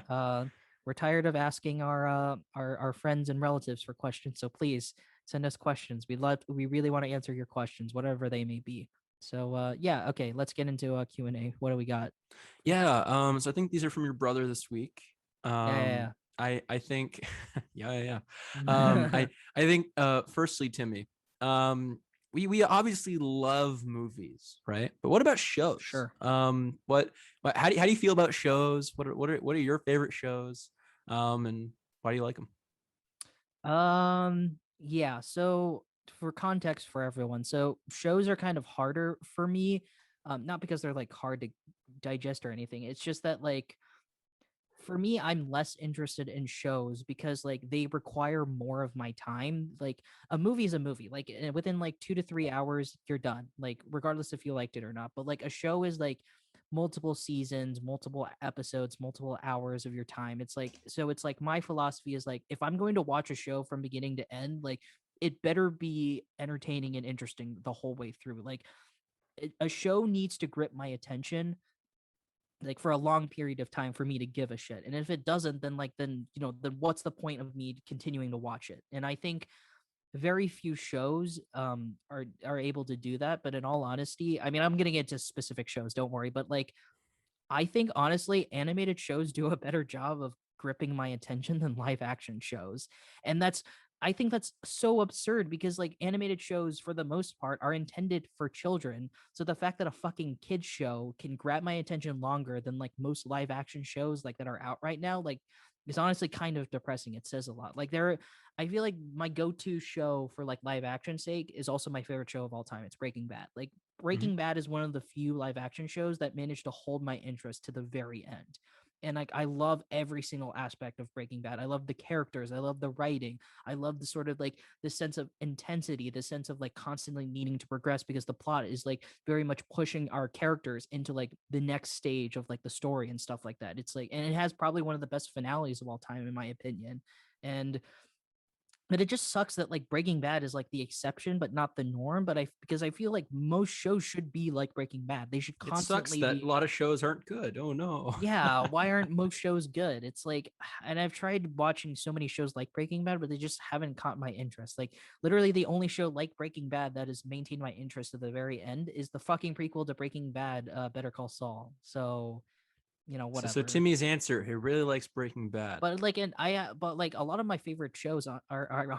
Speaker 1: we're tired of asking our friends and relatives for questions, so please send us questions. We really want to answer your questions, whatever they may be. So yeah, okay, let's get into a Q&A. What do we got?
Speaker 2: Yeah. So I think these are from your brother this week.
Speaker 1: Yeah,
Speaker 2: I think yeah, yeah, yeah.
Speaker 1: yeah, yeah.
Speaker 2: I think firstly, Timmy, we obviously love movies, right? But what about shows?
Speaker 1: Sure.
Speaker 2: What how do you feel about shows? What are your favorite shows? And why do you like them?
Speaker 1: Yeah, so for context for everyone, so shows are kind of harder for me, not because they're like hard to digest or anything. It's just that like for me, I'm less interested in shows because like they require more of my time. Like a movie is a movie. Like within like 2 to 3 hours, you're done. Like regardless if you liked it or not. But like a show is like multiple seasons, multiple episodes, multiple hours of your time. It's like so it's like my philosophy is like if I'm going to watch a show from beginning to end, like it better be entertaining and interesting the whole way through. Like a show needs to grip my attention like for a long period of time for me to give a shit. And if it doesn't, then then what's the point of me continuing to watch it? And I think very few shows are able to do that. But in all honesty, I mean, I'm getting into specific shows, don't worry. But like I think honestly, animated shows do a better job of gripping my attention than live action shows. And I think that's so absurd because like animated shows for the most part are intended for children. So the fact that a fucking kids show can grab my attention longer than like most live action shows like that are out right now, like is honestly kind of depressing. It says a lot. I feel like my go-to show for like live action sake is also my favorite show of all time. It's Breaking Bad. Like
Speaker 2: Mhm.
Speaker 1: Breaking Bad is one of the few live action shows that managed to hold my interest to the very end. And like I love every single aspect of Breaking Bad. I love the characters, I love the writing, I love the sort of like the sense of intensity, the sense of like constantly needing to progress because the plot is like very much pushing our characters into like the next stage of like the story and stuff like that. It's like and it has probably one of the best finales of all time in my opinion. And but it just sucks that like Breaking Bad is like the exception, but not the norm. But because I feel like most shows should be like Breaking Bad. They should
Speaker 2: It sucks
Speaker 1: constantly
Speaker 2: that a
Speaker 1: be.
Speaker 2: lot of shows aren't good. Oh no.
Speaker 1: Yeah, why aren't most shows good? It's like, and I've tried watching so many shows like Breaking Bad, but they just haven't caught my interest. Like, literally, the only show like Breaking Bad that has maintained my interest to the very end is the fucking prequel to Breaking Bad, Better Call Saul. So,
Speaker 2: So
Speaker 1: whatever.
Speaker 2: Timmy's answer, he really likes Breaking Bad.
Speaker 1: But like a lot of my favorite shows are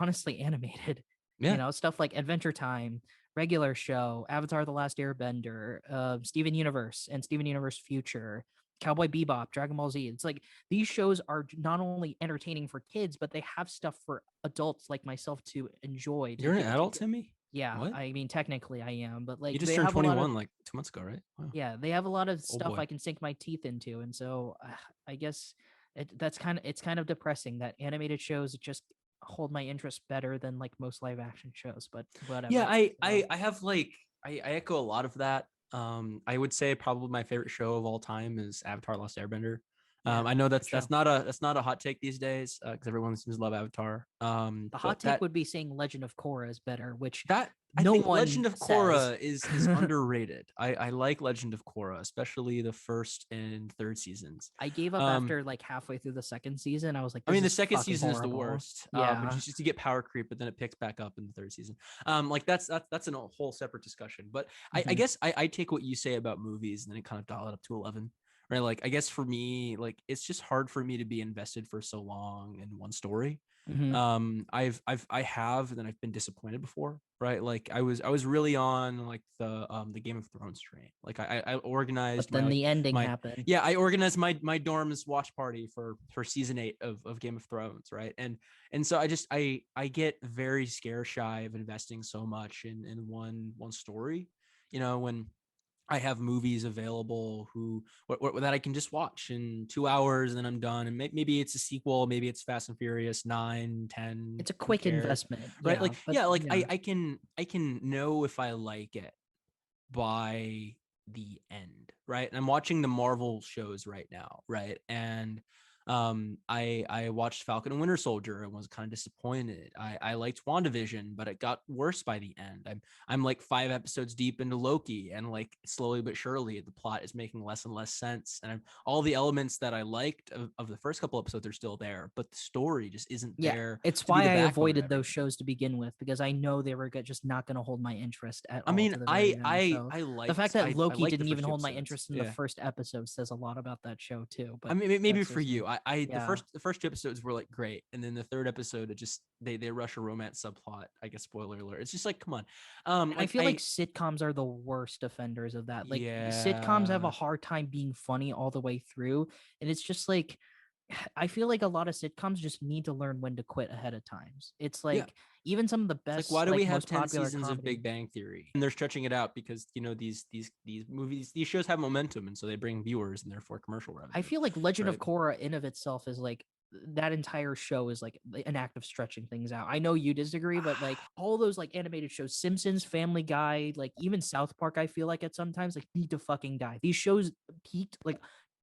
Speaker 1: honestly animated.
Speaker 2: Yeah.
Speaker 1: Stuff like Adventure Time, Regular Show, Avatar: The Last Airbender, Steven Universe and Steven Universe Future, Cowboy Bebop, Dragon Ball Z. It's like these shows are not only entertaining for kids, but they have stuff for adults like myself to enjoy.
Speaker 2: You're an adult, Timmy?
Speaker 1: Yeah,
Speaker 2: What?
Speaker 1: I mean technically I am, but
Speaker 2: You
Speaker 1: like
Speaker 2: just
Speaker 1: they
Speaker 2: turned
Speaker 1: have a lot of
Speaker 2: 21 like 2 months ago, right? Wow.
Speaker 1: yeah, they have a lot of
Speaker 2: Oh
Speaker 1: stuff
Speaker 2: boy.
Speaker 1: I can sink my teeth into, and so I guess it's kind of depressing that animated shows just hold my interest better than like most live action shows. But
Speaker 2: Yeah,
Speaker 1: whatever.
Speaker 2: I have like I echo a lot of that. I would say probably my favorite show of all time is Avatar: Last Airbender.
Speaker 1: Yeah,
Speaker 2: I know
Speaker 1: good show.
Speaker 2: that's not a hot take these days because everyone seems to love Avatar.
Speaker 1: The hot
Speaker 2: But
Speaker 1: take would be saying Legend of Korra is better, which
Speaker 2: that I
Speaker 1: no
Speaker 2: think
Speaker 1: one
Speaker 2: Legend of
Speaker 1: says.
Speaker 2: Korra is underrated. I like Legend of Korra, especially the first and third seasons.
Speaker 1: I gave up
Speaker 2: Um,
Speaker 1: after like halfway through the second season. I was like,
Speaker 2: I
Speaker 1: this
Speaker 2: mean, the
Speaker 1: is
Speaker 2: second
Speaker 1: fucking
Speaker 2: season is the
Speaker 1: horrible.
Speaker 2: worst.
Speaker 1: Yeah.
Speaker 2: Just you get power creep, but then it picks back up in the third season. Like that's a whole separate discussion. But I
Speaker 1: Mhm.
Speaker 2: guess I take what you say about movies and then it kind of dial it up to 11. Right. Like I guess for me, like it's just hard for me to be invested for so long in one story.
Speaker 1: Mhm.
Speaker 2: I have, and then I've been disappointed before, right? Like I was really on like the Game of Thrones train. Like I organized
Speaker 1: But
Speaker 2: my
Speaker 1: then
Speaker 2: like
Speaker 1: the ending
Speaker 2: my
Speaker 1: happened.
Speaker 2: yeah, I organized my dorm's watch party for season 8 of Game of Thrones, right? And so I get very scare shy of investing so much in one story, when I have movies available that I can just watch in 2 hours and then I'm done. And maybe it's a sequel, maybe it's Fast and Furious 9, 10.
Speaker 1: It's a
Speaker 2: Who
Speaker 1: quick
Speaker 2: cares?
Speaker 1: investment.
Speaker 2: Right.
Speaker 1: Yeah.
Speaker 2: Like,
Speaker 1: But
Speaker 2: yeah, like
Speaker 1: yeah.
Speaker 2: I can know if I like it by the end. Right. And I'm watching the Marvel shows right now. Right. And I watched Falcon and Winter Soldier and was kind of disappointed. I liked WandaVision, but it got worse by the end. I'm like 5 episodes deep into Loki, and like slowly but surely the plot is making less and less sense. And all the elements that I liked of the first couple episodes are still there, but the story just isn't
Speaker 1: Yeah,
Speaker 2: there
Speaker 1: it's
Speaker 2: to be
Speaker 1: why
Speaker 2: the
Speaker 1: I
Speaker 2: backbone of
Speaker 1: avoided those
Speaker 2: everything.
Speaker 1: shows to begin with because I know they were just not going to hold my interest at
Speaker 2: I
Speaker 1: all
Speaker 2: mean,
Speaker 1: to the very end. So the fact that
Speaker 2: I
Speaker 1: Loki
Speaker 2: liked the
Speaker 1: didn't
Speaker 2: first
Speaker 1: even
Speaker 2: two
Speaker 1: hold my
Speaker 2: episodes.
Speaker 1: interest in the
Speaker 2: Yeah.
Speaker 1: first episode says a lot about that show too.
Speaker 2: I
Speaker 1: But
Speaker 2: mean, maybe
Speaker 1: that's
Speaker 2: for
Speaker 1: just
Speaker 2: you,
Speaker 1: me.
Speaker 2: the
Speaker 1: Yeah.
Speaker 2: first two episodes were like great, and then the third episode, it just they rush a romance subplot. I guess spoiler alert. It's just like, come on,
Speaker 1: And I
Speaker 2: like
Speaker 1: feel like sitcoms are the worst offenders of that. Like sitcoms have a
Speaker 2: yeah,
Speaker 1: hard time being funny all the way through, and it's just like I feel like a lot of sitcoms just need to learn when to quit ahead of times. It's
Speaker 2: Yeah.
Speaker 1: like even some of the
Speaker 2: It's like, why
Speaker 1: best,
Speaker 2: do we
Speaker 1: like
Speaker 2: have
Speaker 1: most
Speaker 2: 10
Speaker 1: popular
Speaker 2: seasons of
Speaker 1: comedy.
Speaker 2: Big Bang Theory? And they're stretching it out because, these movies, these shows have momentum, and so they bring viewers and therefore commercial revenue.
Speaker 1: I feel like Legend of
Speaker 2: right?
Speaker 1: Korra in of itself is like that entire show is like an act of stretching things out. I know you disagree, but like all those like animated shows, Simpsons, Family Guy, like even South Park, I feel like at sometimes like need to fucking die. These shows peaked like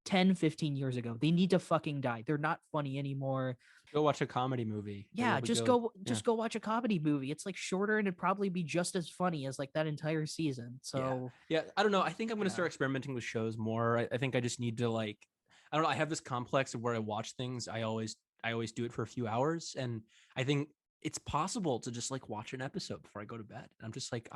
Speaker 1: 10, 15 years ago. They need to fucking die. They're not funny anymore.
Speaker 2: Go watch a comedy movie.
Speaker 1: Yeah, just go watch a comedy movie. It's like shorter and it'd probably be just as funny as like that entire season. So
Speaker 2: Yeah. I don't know. I think I'm gonna
Speaker 1: yeah.
Speaker 2: start experimenting with shows more. I think I just need to like, I don't know. I have this complex of where I watch things. I always do it for a few hours, and I think it's possible to just like watch an episode before I go to bed. I'm just like,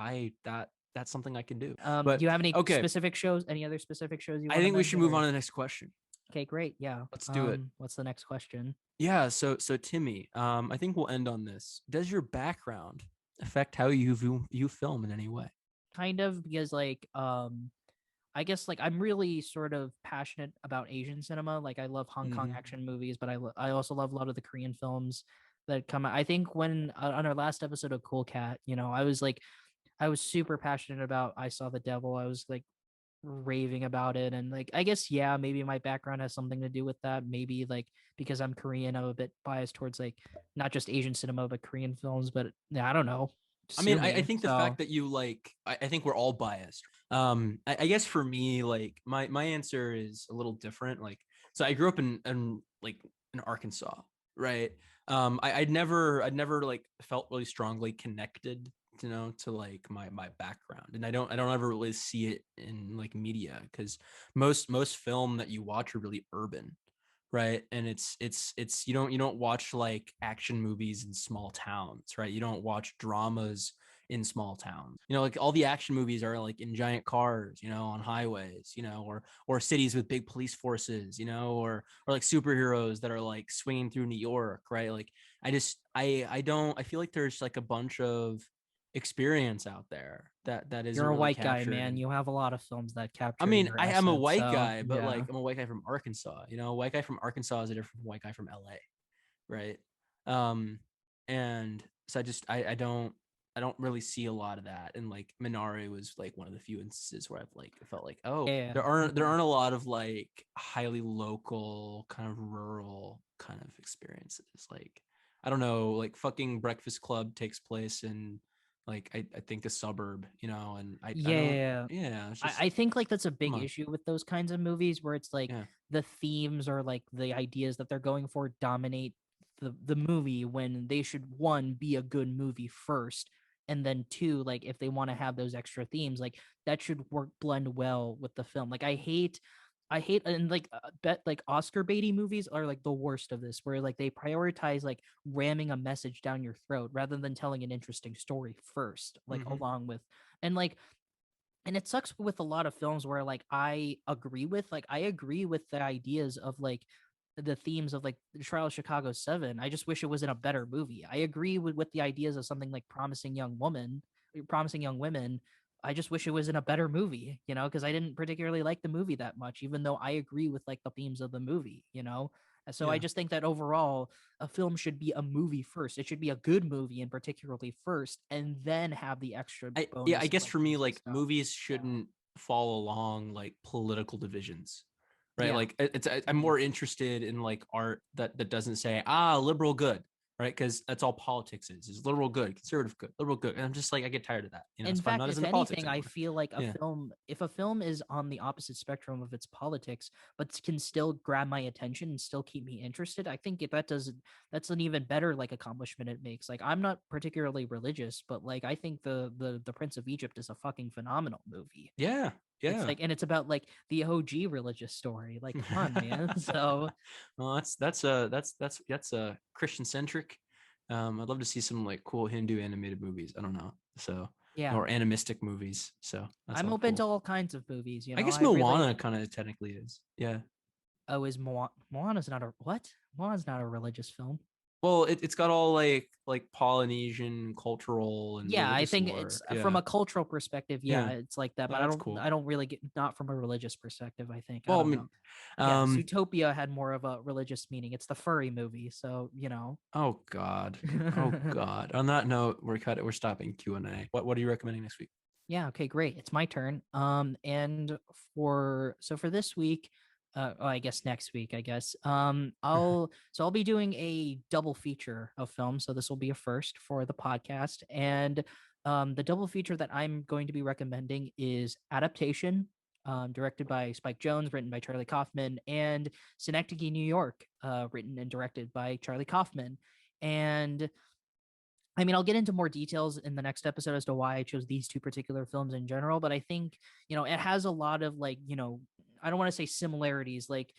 Speaker 2: that's something I can do.
Speaker 1: Do
Speaker 2: But
Speaker 1: you have any
Speaker 2: okay,
Speaker 1: specific shows? Any other specific shows you
Speaker 2: I
Speaker 1: want to
Speaker 2: think we should
Speaker 1: mention?
Speaker 2: move
Speaker 1: Or
Speaker 2: on to the next question.
Speaker 1: okay, great. Yeah.
Speaker 2: Let's do it.
Speaker 1: What's the next question?
Speaker 2: Yeah, so Timmy, I think we'll end on this. Does your background affect how you view film in any way?
Speaker 1: Kind of because like I guess like I'm really sort of passionate about Asian cinema. Like I love Hong Kong
Speaker 2: Mm-hmm.
Speaker 1: action movies, but I also love a lot of the Korean films that come out. I think when on our last episode of Cool Cat, I was super passionate about I Saw the Devil. I was like raving about it, and like I guess yeah, maybe my background has something to do with that. Maybe like because I'm Korean, I'm a bit biased towards like not just Asian cinema but Korean films. But yeah, I don't know.
Speaker 2: I mean,
Speaker 1: Sue
Speaker 2: I
Speaker 1: me.
Speaker 2: think the
Speaker 1: So
Speaker 2: fact that you like, I think we're all biased. I guess for me, like my answer is a little different. Like, so I grew up in Arkansas, right? I'd never like felt really strongly connected, to like my background, and I don't ever really see it in like media because most film that you watch are really urban, right? And it's you don't watch like action movies in small towns, right? You don't watch dramas in small towns. Like all the action movies are like in giant cars, on highways, or cities with big police forces, or like superheroes that are like swinging through New York, right? Like I feel like there's like a bunch of experience out there that isn't
Speaker 1: you're a
Speaker 2: really
Speaker 1: white guy,
Speaker 2: captured
Speaker 1: man.
Speaker 2: in.
Speaker 1: You have a lot of films that
Speaker 2: I
Speaker 1: capture
Speaker 2: mean,
Speaker 1: your
Speaker 2: I am a
Speaker 1: essence.
Speaker 2: white
Speaker 1: So
Speaker 2: guy, but
Speaker 1: yeah.
Speaker 2: like I'm a white guy from Arkansas. A white guy from Arkansas is a different white guy from LA, right? Um, and so I don't really see a lot of that. And like Minari was like one of the few instances where I've like felt like, oh,
Speaker 1: Yeah.
Speaker 2: there aren't a lot of like highly local kind of rural kind of experiences. Like I don't know, like fucking Breakfast Club takes place in like I think a suburb, and I don't
Speaker 1: Yeah.
Speaker 2: yeah, it's
Speaker 1: I,
Speaker 2: just
Speaker 1: I think like that's a
Speaker 2: come
Speaker 1: big
Speaker 2: on.
Speaker 1: issue with those kinds of movies where it's like
Speaker 2: Yeah.
Speaker 1: the themes or like the ideas that they're going for dominate the movie when they should one be a good movie first, and then two, like if they want to have those extra themes, like that should work blend well with the film. Like I hate and like bet like Oscar baity movies are like the worst of this, where like they prioritize like ramming a message down your throat rather than telling an interesting story first, like
Speaker 2: Mm-hmm.
Speaker 1: along with and like and it sucks with a lot of films where like I agree with the ideas of like the themes of like the Trial of Chicago 7. I just wish it was in a better movie. I agree with the ideas of something like Promising Young Women. I just wish it was in a better movie, because I didn't particularly like the movie that much, even though I agree with like the themes of the movie. So I
Speaker 2: Yeah.
Speaker 1: just think that overall a film should be a movie first. It should be a good movie and particularly first, and then have the extra
Speaker 2: I
Speaker 1: bonus of
Speaker 2: guess
Speaker 1: like
Speaker 2: for me,
Speaker 1: themes and
Speaker 2: like
Speaker 1: stuff.
Speaker 2: movies
Speaker 1: Yeah.
Speaker 2: shouldn't fall along like political divisions, right?
Speaker 1: Yeah.
Speaker 2: Like I'm
Speaker 1: Mhm.
Speaker 2: more interested in like art that doesn't say liberal good, right? Because that's all politics is liberal good, conservative good, liberal good, and I'm just like I get tired of that,
Speaker 1: In
Speaker 2: so I'm
Speaker 1: fact,
Speaker 2: not as
Speaker 1: if
Speaker 2: into politics
Speaker 1: anything, I
Speaker 2: anymore.
Speaker 1: feel like
Speaker 2: Yeah.
Speaker 1: if a film is on the opposite spectrum of its politics, but can still grab my attention and still keep me interested, I think that's an even better like accomplishment it makes. Like I'm not particularly religious, but like I think the Prince of Egypt is a fucking phenomenal movie.
Speaker 2: Yeah.
Speaker 1: It's
Speaker 2: Yeah.
Speaker 1: like, and it's about like the OG religious story. Like, come on, man. So
Speaker 2: Well, that's a Christian centric. I'd love to see some like cool Hindu animated movies. I don't know, so
Speaker 1: yeah,
Speaker 2: or animistic movies. So that's
Speaker 1: I'm
Speaker 2: all
Speaker 1: open to
Speaker 2: cool.
Speaker 1: all kinds of movies.
Speaker 2: I guess
Speaker 1: I really
Speaker 2: Moana kind of technically is. Yeah.
Speaker 1: is Moana's not a what? Moana's not a religious film.
Speaker 2: Well, it's got all like Polynesian cultural and
Speaker 1: Yeah, I
Speaker 2: religious
Speaker 1: think it's
Speaker 2: lore.
Speaker 1: from
Speaker 2: Yeah.
Speaker 1: a cultural perspective, yeah,
Speaker 2: Yeah.
Speaker 1: it's like that,
Speaker 2: No,
Speaker 1: but
Speaker 2: that's cool.
Speaker 1: I don't really get, not from a religious perspective, I think. I
Speaker 2: Well, I
Speaker 1: don't know.
Speaker 2: mean,
Speaker 1: Yeah,
Speaker 2: um,
Speaker 1: Zootopia had more of a religious meaning. It's the furry movie, so
Speaker 2: oh God. Oh God. On that note, we're stopping Q&A. What are you recommending next week?
Speaker 1: Yeah, okay, great. It's my turn. And for this week, I guess next week, I guess. I'll be doing a double feature of films. So this will be a first for the podcast. And the double feature that I'm going to be recommending is Adaptation, directed by Spike Jonze, written by Charlie Kaufman, and Synecdoche, New York, written and directed by Charlie Kaufman. And I mean, I'll get into more details in the next episode as to why I chose these two particular films in general, but I think, it has a lot of like, I don't want to say similarities, like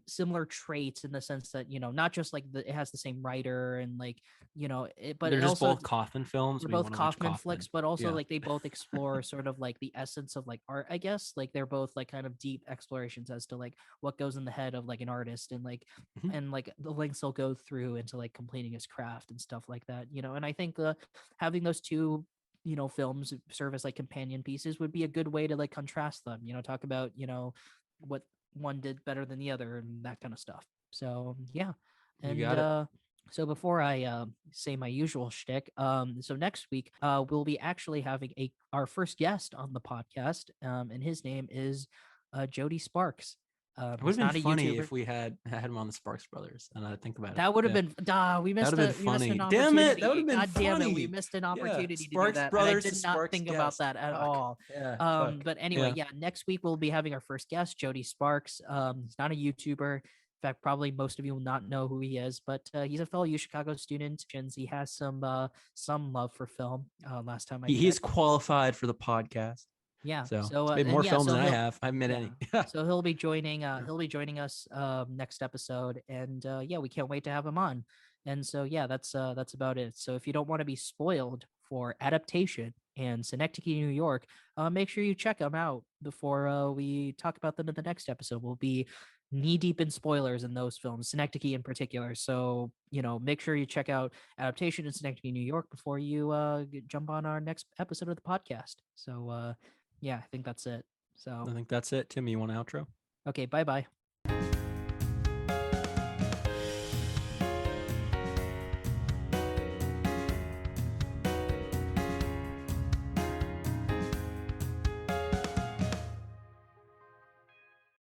Speaker 1: similar traits in the sense that, not just like it has the same writer and like, but
Speaker 2: They're
Speaker 1: it
Speaker 2: just
Speaker 1: also
Speaker 2: both Kaufman films.
Speaker 1: they're
Speaker 2: We
Speaker 1: both
Speaker 2: want to watch
Speaker 1: Kaufman
Speaker 2: Kaufman.
Speaker 1: flicks, but also
Speaker 2: Yeah.
Speaker 1: like they both explore sort of like the essence of like art, I guess. Like they're both like kind of deep explorations as to like what goes in the head of like an artist
Speaker 2: Mhm.
Speaker 1: and like the lengths he'll go through into like completing his craft and stuff like that. And I think having those two films serve as like companion pieces would be a good way to like contrast them. Talk about what one did better than the other and that kind of stuff. So yeah,
Speaker 2: You
Speaker 1: and
Speaker 2: got it.
Speaker 1: so before I say my usual shtick, so next week we'll be actually having our first guest on the podcast, and his name is Jody Sparks.
Speaker 2: It would have
Speaker 1: He's
Speaker 2: been
Speaker 1: not a
Speaker 2: funny
Speaker 1: YouTuber.
Speaker 2: if we had him on the Sparks Brothers. And I think about it.
Speaker 1: That would have
Speaker 2: Yeah.
Speaker 1: been
Speaker 2: That would have been
Speaker 1: we missed
Speaker 2: funny.
Speaker 1: an
Speaker 2: Damn it. That would
Speaker 1: opportunity.
Speaker 2: have been
Speaker 1: God damn it, we
Speaker 2: funny.
Speaker 1: missed an
Speaker 2: Yeah.
Speaker 1: opportunity to do
Speaker 2: Sparks
Speaker 1: that, and I
Speaker 2: Brothers to
Speaker 1: did not
Speaker 2: Sparks
Speaker 1: think about
Speaker 2: guest.
Speaker 1: that at
Speaker 2: Fuck.
Speaker 1: all.
Speaker 2: Yeah. Fuck.
Speaker 1: But anyway,
Speaker 2: Yeah.
Speaker 1: yeah, next week we'll be having our first guest, Jody Sparks. He's not a YouTuber. In fact, probably most of you will not know who he is, but he's a fellow U Chicago student, and he has some love for film. Last time I
Speaker 2: He's
Speaker 1: checked,
Speaker 2: qualified for the podcast.
Speaker 1: yeah.
Speaker 2: So
Speaker 1: So
Speaker 2: it's made
Speaker 1: and
Speaker 2: more
Speaker 1: yeah,
Speaker 2: films
Speaker 1: so
Speaker 2: than I
Speaker 1: he'll
Speaker 2: have. I haven't made
Speaker 1: yeah.
Speaker 2: any.
Speaker 1: So he'll be joining us next episode, and yeah, we can't wait to have him on. And so yeah, that's about it. So if you don't want to be spoiled for Adaptation and Synecdoche, New York, make sure you check them out before we talk about them in the next episode. We'll be knee deep in spoilers in those films, Synecdoche in particular. So make sure you check out Adaptation and Synecdoche, New York before you jump on our next episode of the podcast. So yeah, I think that's it.
Speaker 2: I
Speaker 1: So
Speaker 2: think that's it. Tim, you want an outro?
Speaker 1: okay, bye bye.